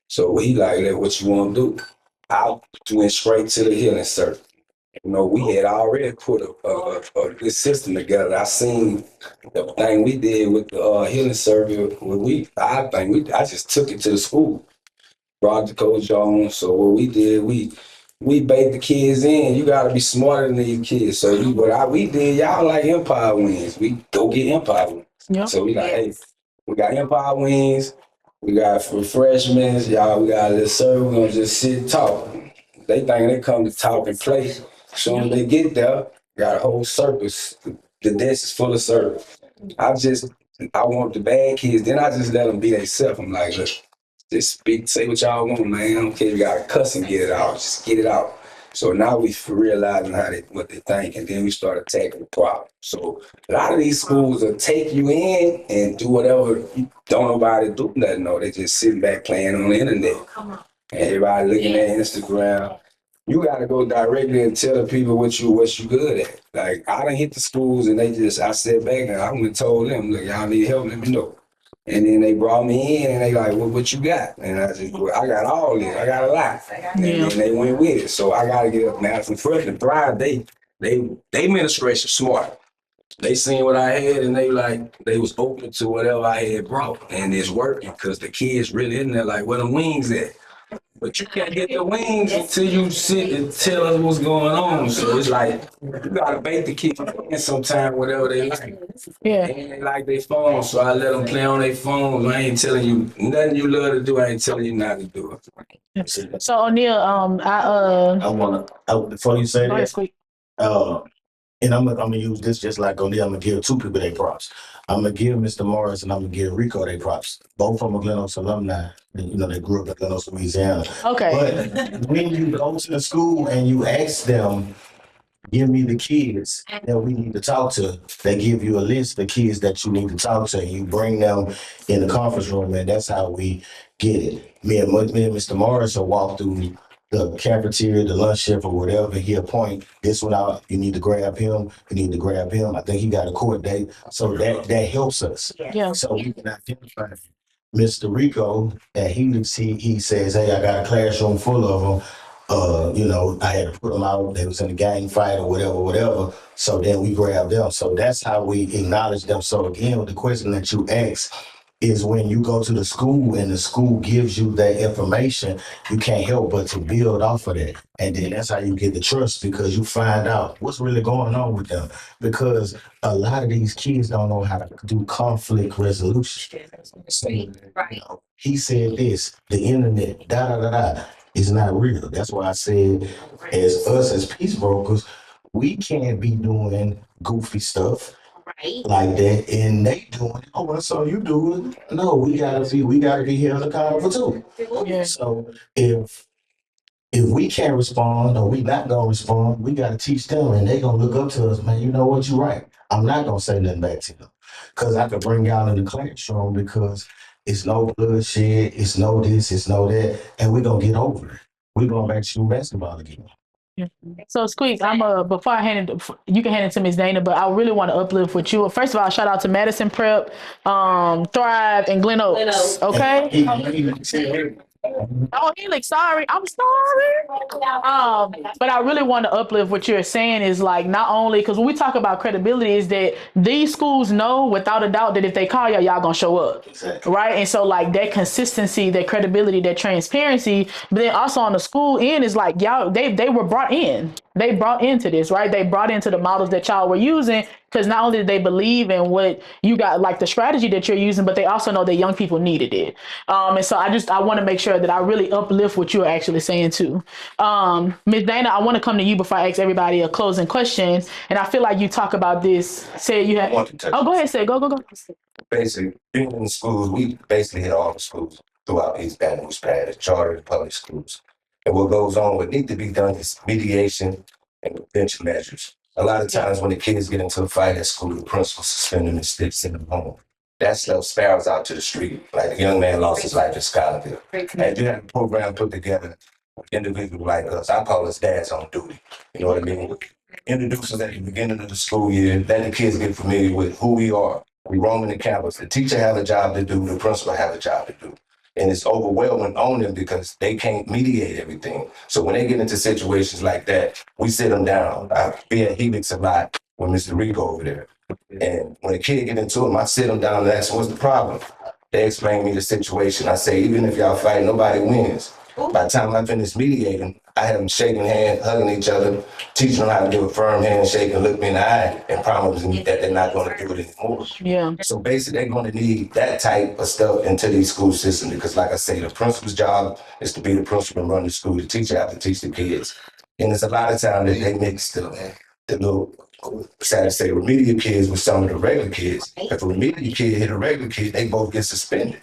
So he like, look, what you want to do? I went straight to the healing circle. You know, we had already put a good system together. I seen the thing we did with the healing circle. I just took it to the school. Brought to Coach Jones. So what we did, we baked the kids in. You gotta be smarter than these kids. So we did, y'all like Empire wings. We go get Empire wings. Yep. So we like, hey, we got Empire wings. We got refreshments, y'all. We got a little service. We're gonna just sit and talk. They think they come to talk and play. As soon as they get there, got a whole circus. The desk is full of service. I want the bad kids. Then I just let them be themselves. I'm like, look, just speak, say what y'all want, man. I don't care if you gotta cuss and get it out. Just get it out. So now we realizing what they think, and then we start attacking the problem. So a lot of these schools will take you in and do whatever. Don't nobody do nothing. No, they just sitting back playing on the internet. And everybody looking at Instagram. You gotta go directly and tell the people what you good at. Like I done hit the schools and I sat back and I went and told them, look, y'all need help, let me know. And then they brought me in and they like, well, what you got? And I said, well, I got all this. I got a lot. And then they went with it. So I got to get up now from Fresh and Thrive. They administration smart. They seen what I had and they was open to whatever I had brought. And it's working because the kids really in there like, where the wings at? But you can't get the wings until you sit and tell us what's going on. So it's like, you gotta bake the kids in sometime, whatever they like. Yeah. And they like their phones, so I let them play on their phones. I ain't telling you nothing you love to do. I ain't telling you not to do it. So Oneil, I wanna before you say go ahead, that, Squeak. and I'm gonna use this just like Oneil. I'm gonna give 2 people their props. I'm gonna give Mr. Morris and I'm gonna give Rico their props. Both of them are Glenos alumni. You know, they grew up in Glenos, Louisiana. Okay. But when you go to the school and you ask them, give me the kids that we need to talk to, they give you a list of kids that you need to talk to, and you bring them in the conference room, and that's how we get it. Me and Mr. Morris will walk through the cafeteria, the lunch shift, or whatever. He'll point this one out. You need to grab him. You need to grab him. I think he got a court date, so that helps us. Yeah. So we can identify Mr. Rico, and he says, hey, I got a classroom full of them. You know, I had to put them out. They was in a gang fight or whatever. So then we grabbed them. So that's how we acknowledge them. So again, with the question that you asked is when you go to the school and the school gives you that information, you can't help but to build off of that. And then that's how you get the trust, because you find out what's really going on with them. Because a lot of these kids don't know how to do conflict resolution. Right. You know, he said this, the internet, is not real. That's why I said, as us as peace brokers, we can't be doing goofy stuff like that, and they doing it. Oh, well, so you do it. No, we gotta be held accountable too. Yeah. So if we can't respond or we not gonna respond, we gotta teach them, and they gonna look up to us, man. You know what, you're right. I'm not gonna say nothing back to them. Cause I could bring y'all in the classroom because it's no bloodshed, it's no this, it's no that, and we're gonna get over it. We're going back to shooting basketball again. Yeah. So Squeak, before I hand it, you can hand it to Ms. Dana, but I really want to uplift with you. First of all, shout out to Madison Prep, Thrive, and Glen Oaks. Okay. Oh, Helix, sorry. I'm sorry. But I really want to uplift what you're saying is like not only because when we talk about credibility, is that these schools know without a doubt that if they call y'all gonna show up. Exactly. Right. And so like that consistency, that credibility, that transparency, but then also on the school end is like y'all, they were brought in. They brought into this, right? They brought into the models that y'all were using because not only did they believe in what you got, like the strategy that you're using, but they also know that young people needed it. And so I want to make sure that I really uplift what you're actually saying too. Ms. Dana, I want to come to you before I ask everybody a closing question. And I feel like you talk about this. Say you had. Oh, go ahead. Say go. Basically, being in the schools, we basically hit all the schools throughout East Baton Rouge Parish, charter and public schools. And what goes on, what needs to be done is mediation and prevention measures. A lot of times when the kids get into a fight at school, the principal suspend them and sticks in the home. That stuff spirals out to the street. Like the young man lost his life in Scotlandville. And you have a program put together, individuals like us, I call us dads on duty. You know what I mean? Introduce us at the beginning of the school year, let the kids get familiar with who we are. We roaming the campus. The teacher have a job to do, the principal have a job to do. And it's overwhelming on them because they can't mediate everything. So when they get into situations like that, we sit them down. I be at Helix a lot with Mr. Rico over there. And when a kid get into them, I sit them down and ask, what's the problem? They explain me the situation. I say, even if y'all fight, nobody wins. By the time I finish mediating, I have them shaking hands, hugging each other, teaching them how to do a firm handshake and look me in the eye and promise me that they're not going to do it anymore. Yeah. So basically, they're going to need that type of stuff into these school systems because, like I say, the principal's job is to be the principal and run the school. The teacher has to teach the kids. And there's a lot of time that they mix the little, sad to say, remedial kids with some of the regular kids. If a remedial kid hit a regular kid, they both get suspended.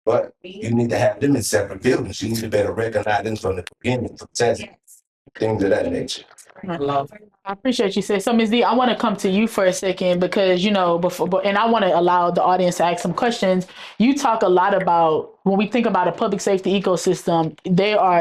But you need to have them in separate buildings. You need to better recognize them from the beginning, for testing, things of that nature. I appreciate you saying so, Ms. D. I want to come to you for a second because and I want to allow the audience to ask some questions. You talk a lot about when we think about a public safety ecosystem.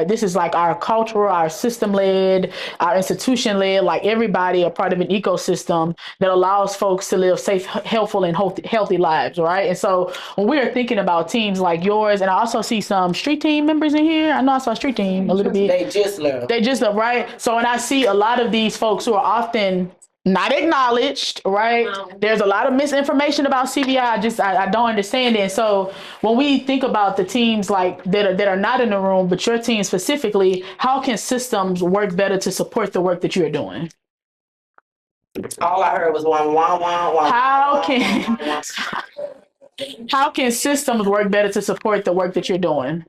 This is like our cultural, our system led, our institution led. Like everybody are part of an ecosystem that allows folks to live safe, helpful, and healthy lives, right? And so when we are thinking about teams like yours, and I also see some street team members in here. I know I saw street team a little bit. They just left. Right. So, and I see a lot of these folks who are often not acknowledged, right? There's a lot of misinformation about CBI. I don't understand it. So when we think about the teams like that are not in the room, but your team specifically, how can systems work better to support the work that you're doing? All I heard was one. How can systems work better to support the work that you're doing?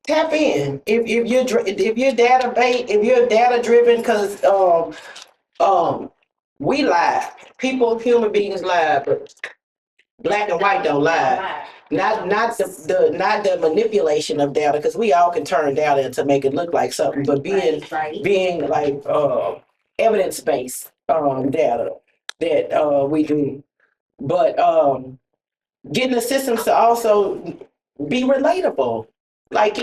Tap in if you're data driven, because we lie. Human beings lie, but black and white don't lie. Not the manipulation of data, because we all can turn data to make it look like something, but being like evidence based data that we do, but getting the systems to also be relatable. Like,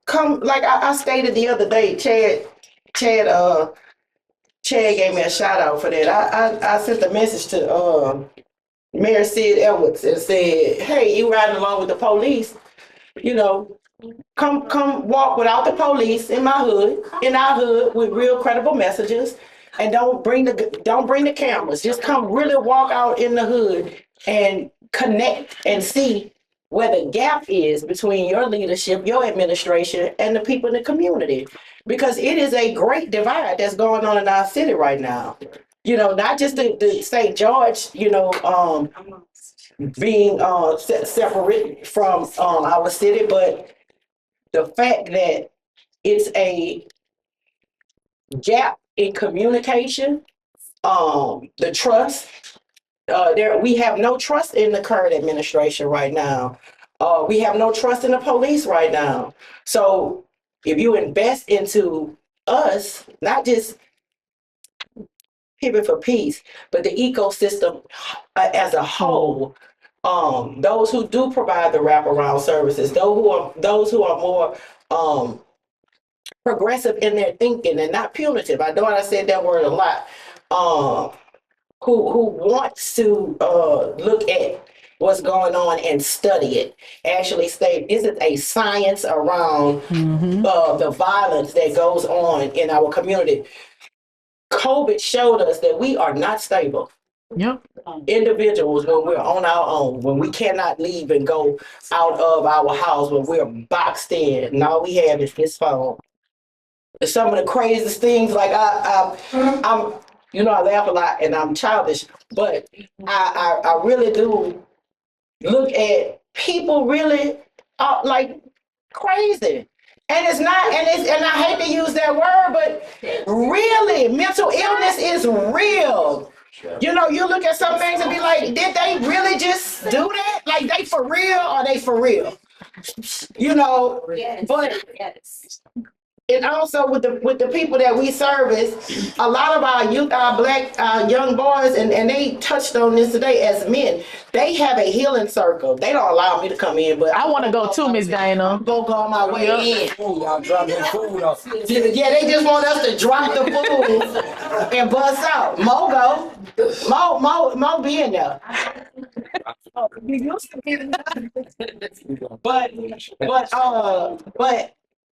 come, like I stated the other day, Chad gave me a shout out for that. I sent a message to Mayor Sid Edwards and said, hey, you riding along with the police, come walk without the police in our hood with real credible messages, and don't bring the cameras. Just come really walk out in the hood and connect and see where the gap is between your leadership, your administration, and the people in the community. Because it is a great divide that's going on in our city right now. Not just the St. George, being separate from our city, but the fact that it's a gap in communication, the trust. We have no trust in the current administration right now. We have no trust in the police right now. So if you invest into us, not just Pivot for Peace, but the ecosystem as a whole, those who do provide the wraparound services, those who are more progressive in their thinking and not punitive. I know I said that word a lot. Who wants to look at what's going on and study it. Actually state, is it a science around the violence that goes on in our community? COVID showed us that we are not stable. Yep. Individuals when we're on our own, when we cannot leave and go out of our house, when we're boxed in and all we have is this phone. Some of the craziest things, like I'm, you know, I laugh a lot and I'm childish, but I really do look at people really like crazy. And it's not, and I hate to use that word, but really, mental illness is real. You know, you look at some things and be like, did they really just do that? Like, they for real or they for real? You know, Yes. but Yes. and also with the people that we service, a lot of our youth, our black young boys, and they touched on this today as men, they have a healing circle. They don't allow me to come in, but I want to go too, Miss Dana. I'm gonna go on my way in. Y'all dropping food off. Yeah, they just want us to drop the food and bust out. Mo go. Mo be in there. But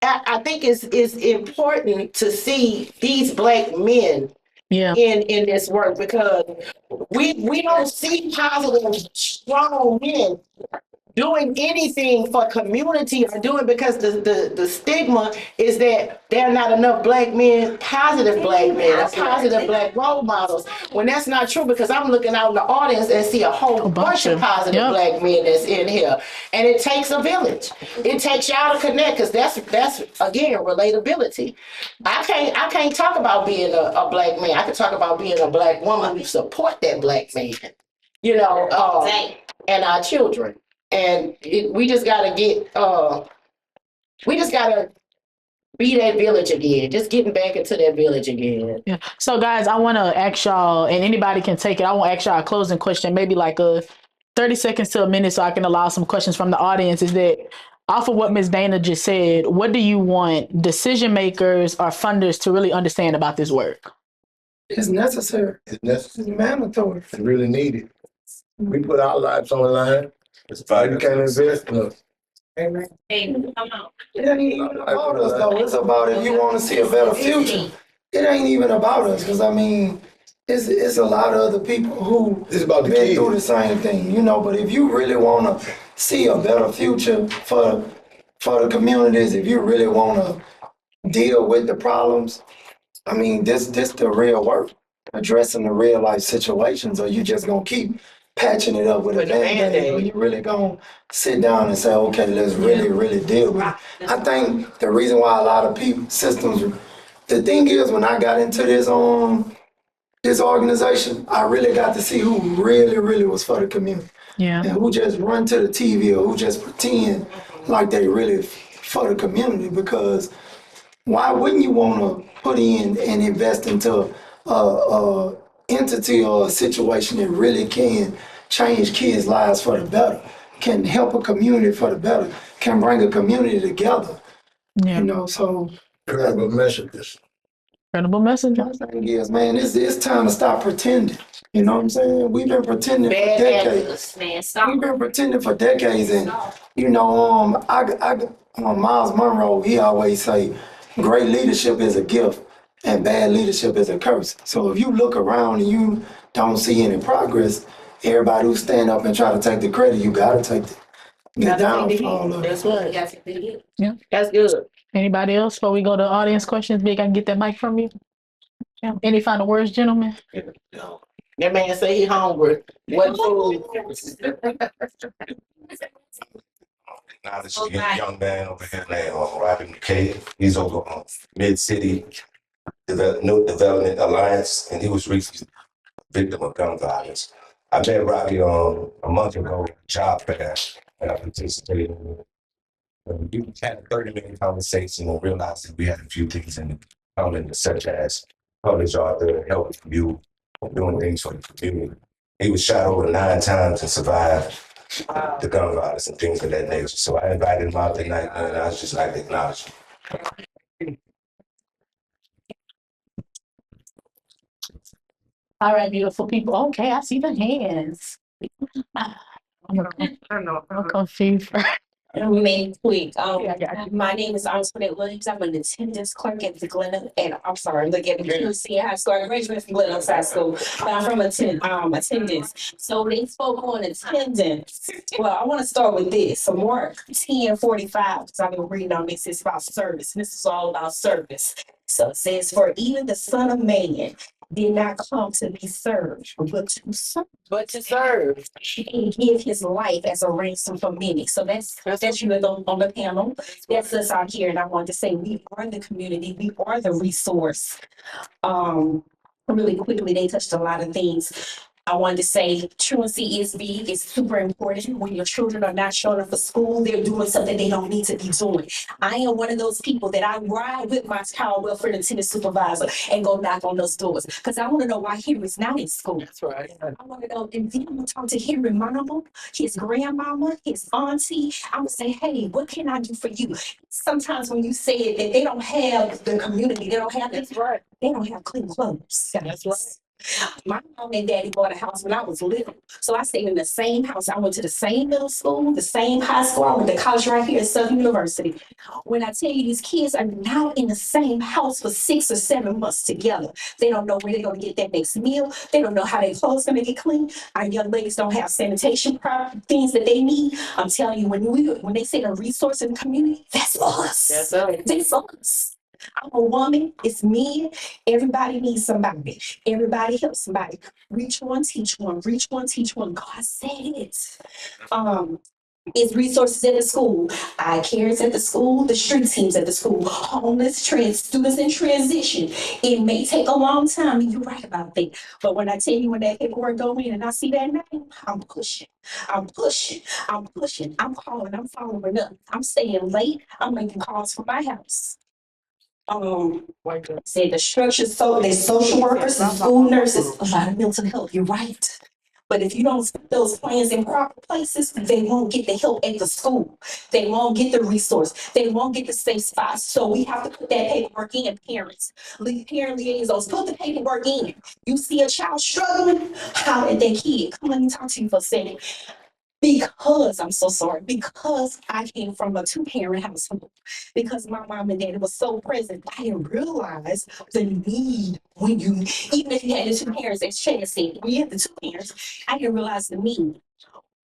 I think it's important to see these black men Yeah. in this work, because we don't see positive, strong men doing anything for community or doing, because the stigma is that there are not enough black men, positive black men, or positive black role models, when that's not true, because I'm looking out in the audience and see a whole bunch of positive black men that's in here. And it takes a village. It takes y'all to connect, because that's again relatability. I can't talk about being a black man. I can talk about being a black woman who support that black man, you know, and our children. And we just gotta be that village again. Just getting back into that village again. Yeah. So guys, I want to ask y'all, and anybody can take it. I want to ask y'all a closing question, maybe like 30 seconds to a minute, so I can allow some questions from the audience. Is that off of what Ms. Dana just said, what do you want decision makers or funders to really understand about this work? It's necessary. It's mandatory. It's really needed. We put our lives on the line. It's You can't invest in us. Hey, come on. It ain't even about us though. It's about if you want to see a better future. It ain't even about us, because I mean, it's a lot of other people who It's about the been kids. through the same thing, you know. But if you really want to see a better future for the communities, if you really want to deal with the problems, I mean, this the real work, addressing the real life situations. Or you just gonna keep patching it up with a Band-Aid, or you really gonna sit down and say, okay, let's really deal with it. I think the reason why a lot of people systems, the thing is, when I got into this organization, I really got to see who really was for the community. Yeah. And who just run to the TV, or who just pretend like they really for the community. Because why wouldn't you want to put in and invest into a entity or a situation that really can change kids' lives for the better, can help a community for the better, can bring a community together? Yeah. You know, so Incredible messages. Incredible messenger. my thing is, man, it's time to stop pretending. You know what I'm saying? We've been pretending for decades. Man, stop. We've been pretending for decades, and you know, Miles Monroe, he always say, great leadership is a gift and bad leadership is a curse. So if you look around and you don't see any progress, everybody who stand up and try to take the credit, you gotta take the downfall of it. That's right. Yes, it is. Yeah. That's good. Anybody else before we go to audience questions? Big, I can get that mic from you. Yeah. Any final words, gentlemen? That man say he hungry. What food? Now this young man over here named Roderick McKay. He's over on Mid-City New Development Alliance, and he was recently a victim of gun violence. I met Robbie a month ago at job fair, and I participated in it. And we had a 30-minute conversation and realized that we had a few things in common, such as public author, help you, doing things for the community. He was shot over 9 times and survived the gun violence and things of that nature. So I invited him out tonight, and I was just like to acknowledge him. All right, beautiful people. Okay, I see the hands. I'm confused. Remain quick. Yeah, I got you. My name is Antoinette Williams. I'm an attendance clerk at the Glen, and I'm sorry, look at the QC High School. I graduated from Glen Oaks High School, but I'm from attendance. So they spoke on attendance. Well, I want to start with this. So Mark 10:45, because I've been reading on this. It's about service. This is all about service. So it says, "For even the Son of Man did not come to be served, but to serve." But to serve. And give his life as a ransom for many. So that's you on the panel. That's us out here. And I wanted to say we are the community, we are the resource. Really quickly, they touched a lot of things. I wanted to say truancy is big. It's super important. When your children are not showing up for school, they're doing something they don't need to be doing. I am one of those people that I ride with my child welfare and attendance supervisor and go knock on those doors because I want to know why Henry's not in school. That's right. I want to know, and then I'm going to talk to Henry mama, his grandmama, his auntie. I'm going to say, hey, what can I do for you? Sometimes when you say it, that they don't have the community, they don't have That's right. they don't have clean clothes. That's right. My mom and daddy bought a house when I was little. So I stayed in the same house. I went to the same middle school, the same high school. I went to college right here at Southern University. When I tell you these kids are now in the same house for 6 or 7 months together, they don't know where they're going to get that next meal. They don't know how their clothes going to get clean. Our young ladies don't have sanitation things that they need. I'm telling you, when they say a resource in the community, that's us. That's right. That's us. I'm a woman, it's me. Everybody needs somebody. Everybody helps somebody. Reach one, teach one. Reach one, teach one. God said it. It's resources at the school, eye cares at the school, the street teams at the school, homeless students in transition. It may take a long time, and you're right about that. But when I tell you when that paperwork go in and I see that name, I'm pushing. I'm calling, I'm following up. I'm staying late. I'm making calls from my house. Say the structures, so there's social workers, the school nurses, a lot of mental health. You're right. But if you don't put those plans in proper places, they won't get the help at the school. They won't get the resource. They won't get the safe spots. So we have to put that paperwork in, parents. Parent liaisons, put the paperwork in. You see a child struggling, holler at that kid. Come, let me talk to you for a second. Because I'm so sorry, because I came from a 2-parent household, because my mom and dad was so present, I didn't realize the need when you, even if you had the 2 parents, as Shannon said, when you have the 2 parents, I didn't realize the need.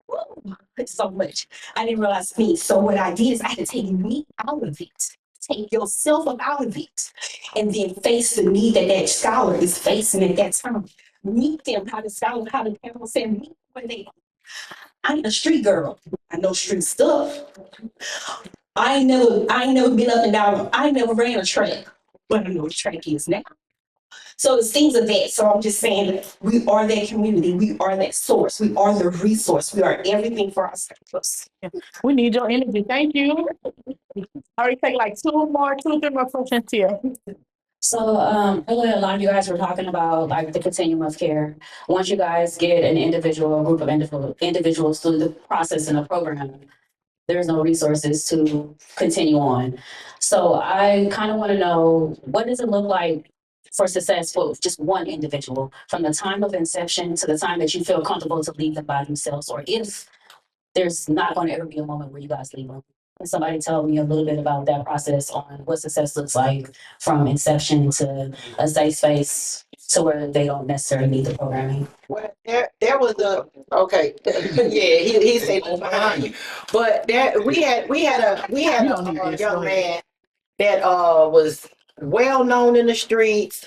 Woo, it's so much. I didn't realize the need. So what I did is I had to take me out of it. Take yourself up out of it. And then face the need that scholar is facing at that time. Meet them, how the parents said, meet where they are. I'm a street girl. I know street stuff. I ain't never been up and down. I ain't never ran a track, but I know what track is now. So it's things of that. So I'm just saying we are that community. We are that source. We are the resource. We are everything for ourselves. We need your energy. Thank you. All right, take like 2 or 3 more questions here. So earlier, a lot of you guys were talking about like the continuum of care. Once you guys get an individual, a group of individuals through the process in a program, there's no resources to continue on. So I kind of want to know, what does it look like for success for just one individual from the time of inception to the time that you feel comfortable to leave them by themselves, or if there's not going to ever be a moment where you guys leave them? Can somebody tell me a little bit about that process on what success looks like from inception to a safe space to where they don't necessarily need the programming? Well, there was okay, yeah, he said behind you, but we had a young man that was well known in the streets.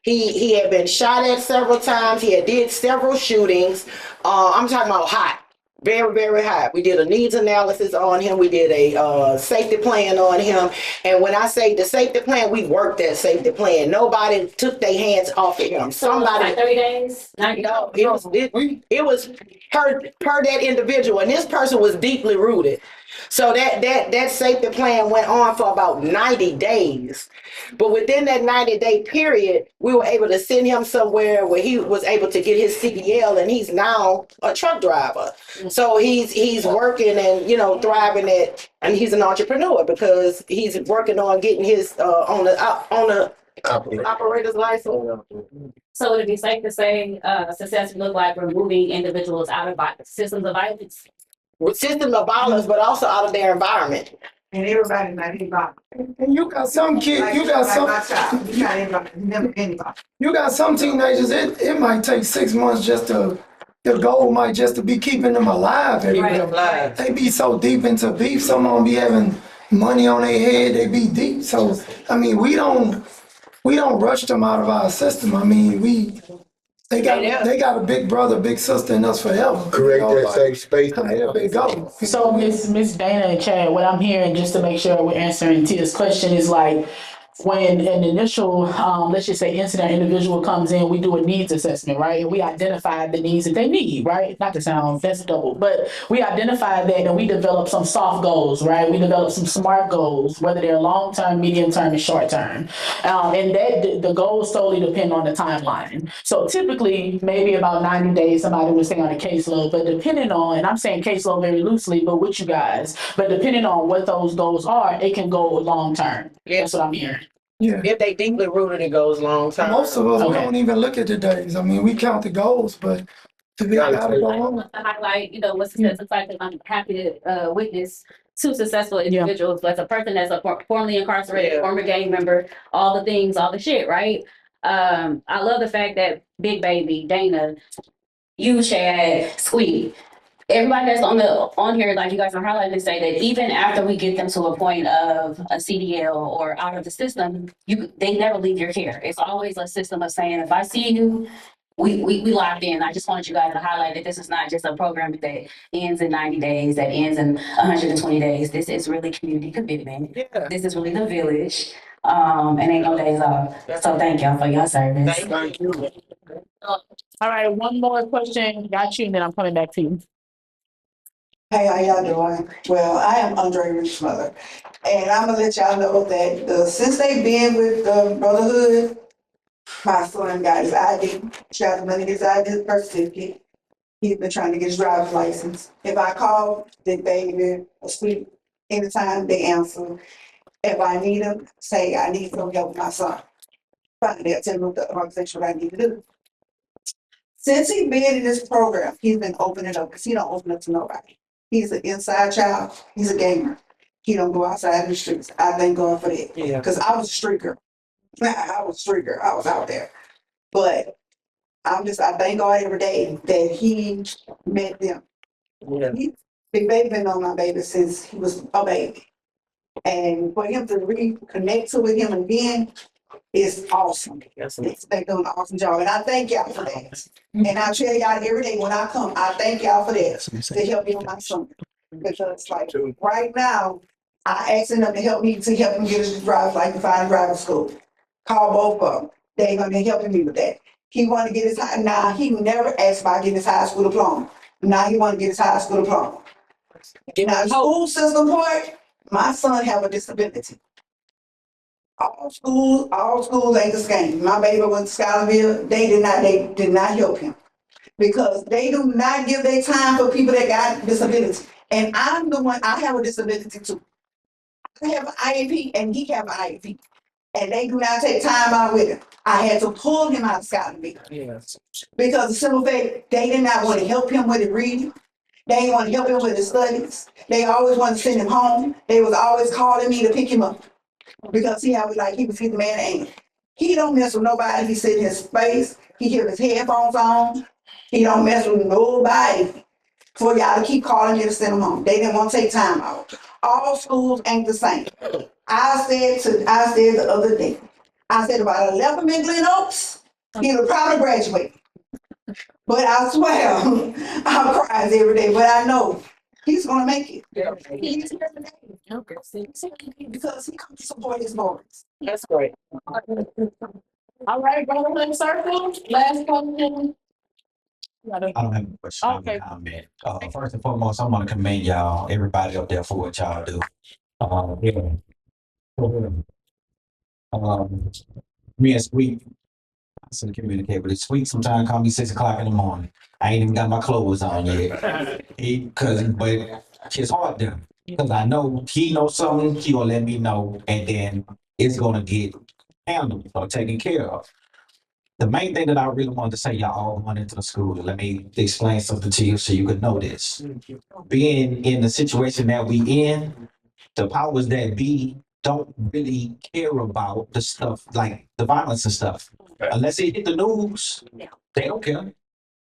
He had been shot at several times. He had did several shootings. I'm talking about hot. Very, very high. We did a needs analysis on him. We did a safety plan on him. And when I say the safety plan, we worked that safety plan. Nobody took their hands off of him. Somebody. Like 30 days? No, it was per that individual, and this person was deeply rooted. So that safety plan went on for about 90 days. But within that 90-day period, we were able to send him somewhere where he was able to get his CDL, and he's now a truck driver. So he's working and thriving at, and he's an entrepreneur because he's working on getting his on the operator's license. So would it be safe to say success would look like removing individuals out of systems of violence? With systems of violence, but also out of their environment. And everybody not involved. And you got some kids, you got some. My child, he's not involved, never been involved. You got some teenagers, it might take 6 months just to, the goal might just to be keeping them alive. Right. They be so deep into beef, some of them be having money on their head, they be deep. So, I mean, we don't rush them out of our system. I mean, they got a big brother, big sister in us forever. Create that safe space. There they go. So Miss Dana and Chad, what I'm hearing, just to make sure we're answering Tia's question, is like when an initial, let's just say incident individual comes in, we do a needs assessment, right? And we identify the needs that they need, right? Not to sound, that's double, but we identify that and we develop some soft goals, right? We develop some SMART goals, whether they're long-term, medium-term, and short-term. And that the goals solely depend on the timeline. So typically, maybe about 90 days, somebody would stay on a caseload, but depending on, and I'm saying caseload very loosely, but with you guys, but depending on what those goals are, it can go long-term. Yeah. That's what I'm hearing. Yeah. If they deeply rooted, it goes long time. Most of us, we Okay. don't even look at the days. I mean, we count the goals, but to be able to go on. To highlight, what success looks like, and I'm happy to witness two successful individuals. That's a person that's a formerly incarcerated, former gang member, all the things, all the shit, right? I love the fact that Big Baby, Dana, you, Chad, Squeak, everybody that's on here, like you guys are highlighting, to say that even after we get them to a point of a CDL or out of the system, they never leave your care. It's always a system of saying, if I see you, we locked in. I just wanted you guys to highlight that this is not just a program that ends in 90 days, that ends in 120 days. This is really community commitment. Yeah. This is really the village. And ain't no days off. So thank y'all for your service. Thank you. All right, one more question. Got you, and then I'm coming back to you. Hey, how y'all doing? Well, I am Andre Rich's mother. And I'm gonna let y'all know that since they've been with the Brotherhood, my son got his ID, shot money, his ID, birth certificate. He's been trying to get his driver's license. If I call Big Baby or Sweet, anytime they answer. If I need them, say I need some help with my son. Finally, they'll tell me what the organization what I need to do. Since he's been in this program, he's been opening up because he don't open up to nobody. He's an inside child. He's a gamer. He don't go outside in the streets. I thank God for that. Yeah. Because I was a street girl. I was out there. But I thank God every day that he met them. Yeah. Big Baby been on my baby since he was a baby. And for him to reconnect with him again is awesome. They're doing an awesome job. And I thank y'all for that. And I tell y'all every day when I come, I thank y'all for that to help me with my son. Because like right now, I asking them to help him get his driver's license, find driving school. Call both of them. They're gonna be helping me with that. He wanna get his he never asked about getting his high school diploma. Now he wanna get his high school diploma. Now school system part, my son have a disability. All schools ain't the same. My baby went to Scotlandville, they did not help him. Because they do not give their time for people that got disabilities. And I'm the one, I have a disability too. I have an IEP and he have an IEP. And they do not take time out with him. I had to pull him out of Scotlandville. Yes. Because the simple fact, they did not want to help him with his reading. They didn't want to help him with his studies. They always wanted to send him home. They was always calling me to pick him up. Because he was his man and he don't mess with nobody. He sit in his space. He hear his headphones on. He don't mess with nobody. For y'all to keep calling me to send him home. They didn't want to take time out. All schools ain't the same. I said the other day, I said about 11 in Glen Oaks, he'll probably graduate. But I swear, I cry every day, but I know he's gonna make it. Yeah. He's here today. Because he comes to support his boys. That's great. All right, brother, circle. Last question. I don't have a question. I have Okay. a comment. First and foremost, I want to commend y'all, everybody up there for what y'all do. Me and Sweet, I still communicate with it. Sweet sometimes call me 6 o'clock in the morning. I ain't even got my clothes on yet. But it's hard to, because I know he knows something, he gonna let me know, and then it's gonna get handled or taken care of. the main thing that I really wanted to say, y'all all went into the school. Let me explain something to you so you could know this. Being in the situation that we in, the powers that be don't really care about the stuff like the violence and stuff. Unless it hit the news, they don't care.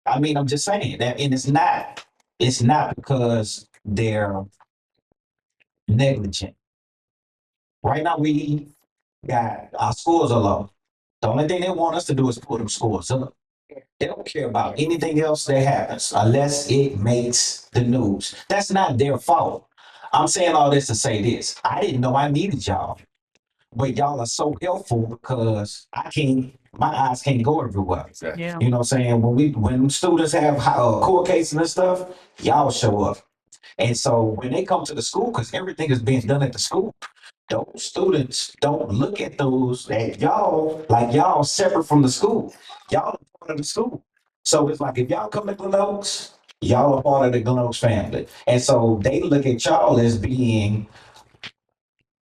I mean, I'm just saying that, and it's not because they're negligent. Right now, we got our scores are low. The only thing they want us to do is put them scores up. They don't care about anything else that happens unless it makes the news. That's not their fault. I'm saying all this to say this. I didn't know I needed y'all, but y'all are so helpful because my eyes can't go everywhere. Yeah. You know what I'm saying? When students have court cases and stuff, y'all show up. And so when they come to the school, because everything is being done at the school, those students don't look at those at y'all like y'all separate from the school. Y'all are part of the school. So it's like if y'all come to Glen Oaks, y'all are part of the Glen Oaks family. And so they look at y'all as being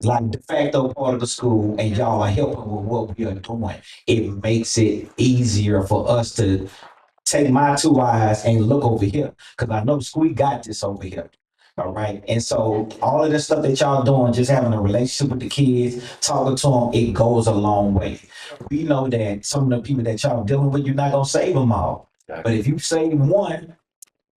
like de facto part of the school, and y'all are helping with what we are doing. It makes it easier for us to take my two eyes and look over here, because I know Squeak got this over here. All right. And so all of the stuff that y'all doing, just having a relationship with the kids, talking to them, it goes a long way. We know that some of the people that y'all dealing with, you're not going to save them all. But if you save one,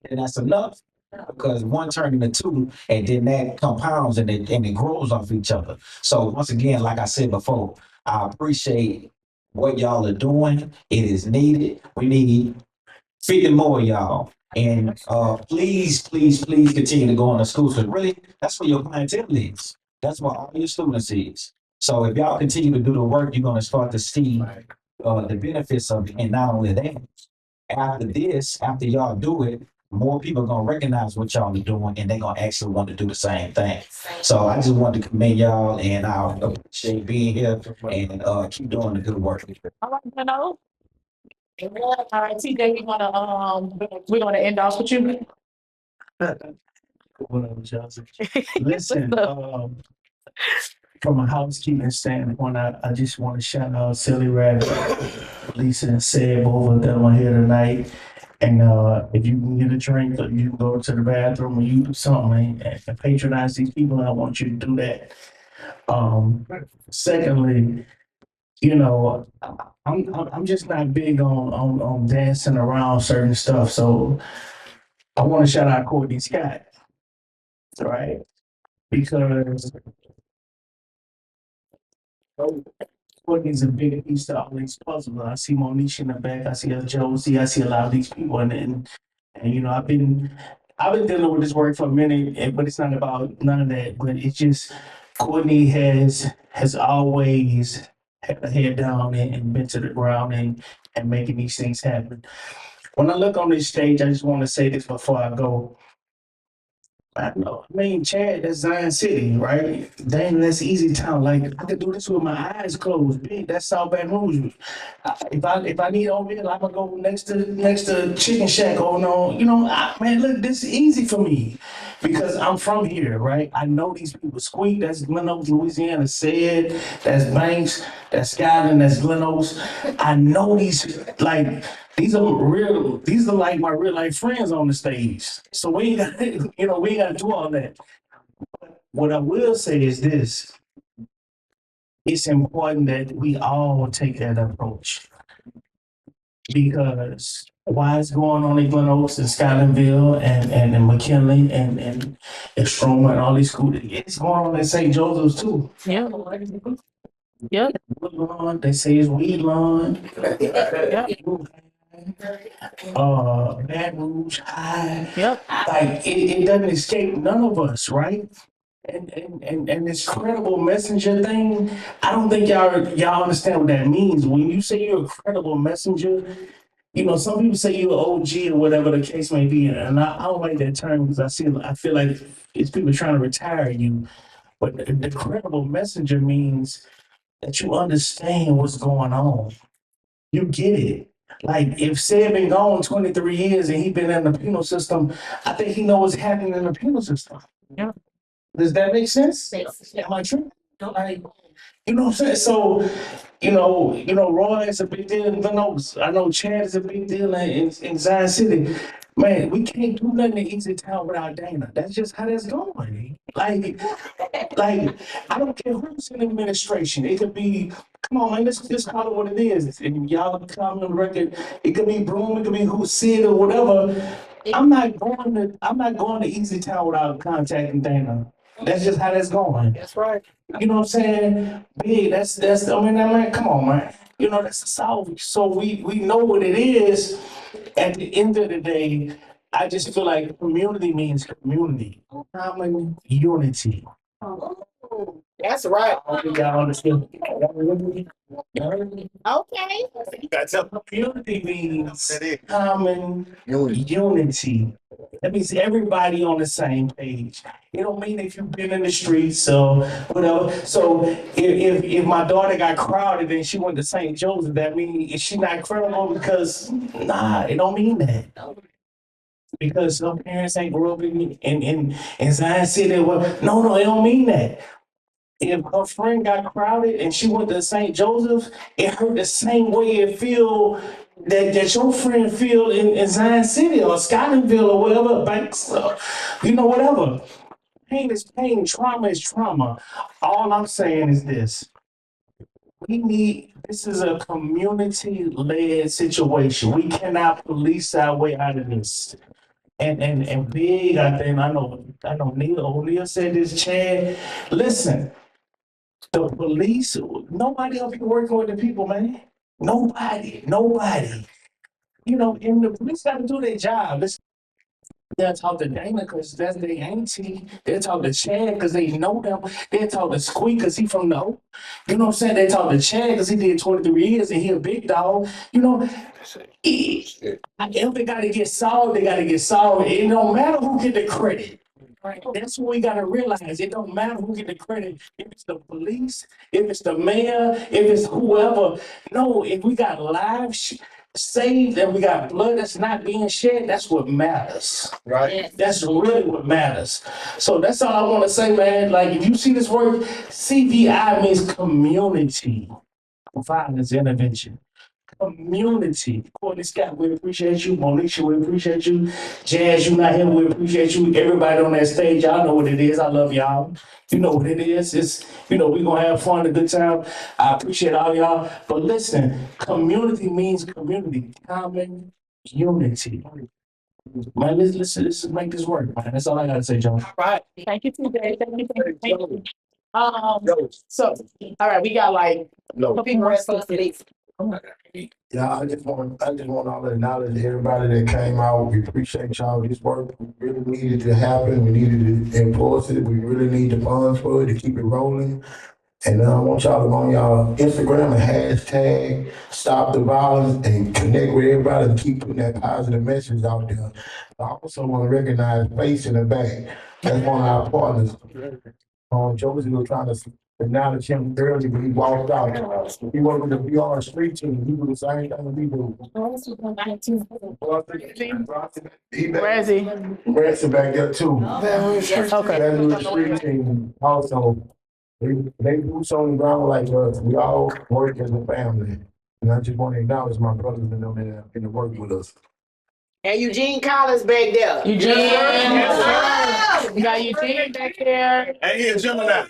then that's enough. Because one turned into two, and then that compounds and it grows off each other. So once again, like I said before, I appreciate what y'all are doing. It is needed. We need 50 more of y'all. And please continue to go into schools, because really, that's where your clientele is. That's where all your students is. So if y'all continue to do the work, you're going to start to see the benefits of it. And not only that, after y'all do it, more people are going to recognize what y'all are doing, and they're going to actually want to do the same thing. So I just wanted to commend y'all, and I appreciate being here, and keep doing the good work. All right, All right, TJ, we're gonna end off with you. What up, Chelsea? Listen, from a housekeeping standpoint, I just want to shout out Silly Rabbit, Lisa and Seb. Both of them are here tonight. And if you can get a drink, or you can go to the bathroom, or you do something and patronize these people, I want you to do that. Secondly, you know, I'm just not big on dancing around certain stuff. So I want to shout out Courtney Scott, right? Because Courtney's a big piece to all these puzzles. I see Monique in the back. I see Josie. I see a lot of these people, and you know, I've been dealing with this work for a minute, but it's not about none of that. But it's just Courtney has always had her head down and been to the ground and making these things happen. When I look on this stage, I just want to say this before I go. I know. I mean, Chad, that's Zion City, right? Dang, that's easy town. Like, I could do this with my eyes closed. Big, that's South Baton Rouge. If I need oatmeal, I'm gonna go next to Chicken Shack or no. You know, man, look, this is easy for me because I'm from here, right? I know these people. Squeak, that's Glen Oaks, Louisiana. Said, that's Banks, that's Skyland, that's Glen Oaks. I know these, like. These are like my real life friends on the stage. So we ain't gotta do all that. What I will say is this. It's important that we all take that approach. Because why it's going on in Glen Oaks and Skylandville and McKinley and Stroma and all these schools, it's going on in St. Joseph's too. Yeah. Yep. Woodlawn, they say it's Weedlawn. Yep. Baton Rouge High. Yep. Like it doesn't escape none of us, right? And this credible messenger thing, I don't think y'all understand what that means. When you say you're a credible messenger, you know, some people say you're an OG or whatever the case may be, and I don't like that term because I feel like it's people trying to retire you. But the credible messenger means that you understand what's going on. You get it. Like if Seb been gone 23 years and he been in the penal system, I think he knows what's happening in the penal system. Yeah. Does that make sense? Makes sense. Am I true? Like, You know what I'm saying? So, Roy is a big deal in Glen Oaks. I know Chad is a big deal in Zion City. Man, we can't do nothing in Easy Town without Dana. That's just how that's going. Like, I don't care who's in administration. It could be, come on, man, let's just call it what it is. And y'all can comment on the record. It could be Broom, it could be who said or whatever. I'm not going to Easy Town without contacting Dana. That's just how that's going. That's right. You know what I'm saying? Big, I mean, come on, man. That's the South. So we know what it is. At the end of the day, I just feel like community means community. Common unity. That's right. Y'all understand? Okay. Community means common unity. That means everybody on the same page. It don't mean if you've been in the streets or whatever. So if my daughter got crowded and she went to St. Joseph, that means is she not credible? Because it don't mean that. Because some parents ain't grew up in Zion City. Well, no, it don't mean that. If her friend got crowded and she went to St. Joseph, it hurt the same way it feel that your friend feel in Zion City or Scotlandville or whatever, Banks, whatever. Pain is pain, trauma is trauma. All I'm saying is this. This is a community-led situation. We cannot police our way out of this. And big, I know Oneil said this, Chad. Listen. The police, nobody else be working with the people, man. Nobody. And the police got to do their job. They'll talk to Dana because that's their auntie. They'll talk to Chad because they know them. They'll talk to Squeak because he from the O. You know what I'm saying? They talk to Chad because he did 23 years and he a big dog. If they got to get solved, they got to get solved. It don't matter who get the credit. Right. That's what we gotta realize. It don't matter who get the credit. If it's the police, if it's the mayor, if it's whoever. No, if we got lives saved and we got blood that's not being shed, that's what matters. Right. Yes. That's really what matters. So that's all I want to say, man. Like if you see this word, CVI means community violence intervention. Community. Courtney Scott, we appreciate you. Monisha, we appreciate you. Jazz, you not here, we appreciate you. Everybody on that stage, y'all know what it is. I love y'all. You know what it is. It's, we gonna have fun, a good time. I appreciate all y'all. But listen, community means community. Common unity. Man, let's make this work, man. That's all I gotta say, John. All right. Thank you, TJ. Thank you. So, all right, we got like people more stuff. Yeah, I just want all to acknowledge everybody that came out. We appreciate y'all. This work really needed to happen. We needed to enforce it. We really need the funds for it to keep it rolling. And I want y'all to go on y'all Instagram and hashtag Stop the Violence and connect with everybody and keep putting that positive message out there. I also want to recognize Face in the back. That's one of our partners. Josie was trying to acknowledge him early when he walked out. He wanted to be on the street team. He do the same thing we do. Where is he? Branson back there too. Okay. That little street team also. They boots on the ground like us. We all work as a family. And I just want to acknowledge my brothers and them in the work with us. And Eugene Collins back there. Eugene. Yes, we got Eugene back there. And here's Gemini.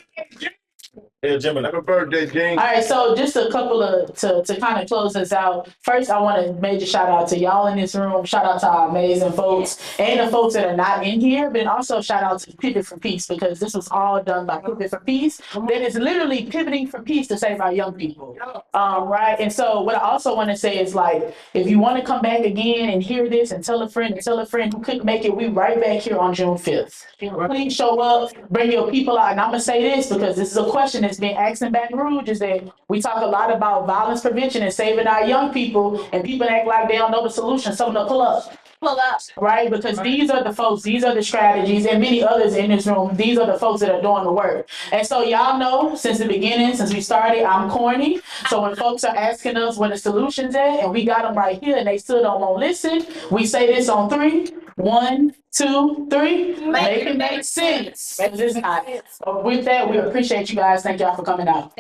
Happy birthday, Gene. All right, so just a couple of to kind of close us out. First, I want to major shout out to y'all in this room. Shout out to our amazing folks and the folks that are not in here, but also shout out to Pivot for Peace because this was all done by Pivot for Peace. That is literally pivoting for peace to save our young people. Right. And so what I also want to say is like, if you want to come back again and hear this and tell a friend who couldn't make it, we right back here on June 5th. Please show up, bring your people out. And I'm gonna say this because this is a question that's been asked in Baton Rouge, is that we talk a lot about violence prevention and saving our young people, and people act like they don't know the solution. So no, pull up, right? Because these are the folks, these are the strategies, and many others in this room, these are the folks that are doing the work. And so y'all know since the beginning, since we started, I'm corny. So when folks are asking us where the solution's at, and we got them right here, and they still don't want to listen, we say this on 3. 1, 2, 3. Make it make sense. It's not. With that, we appreciate you guys. Thank y'all for coming out.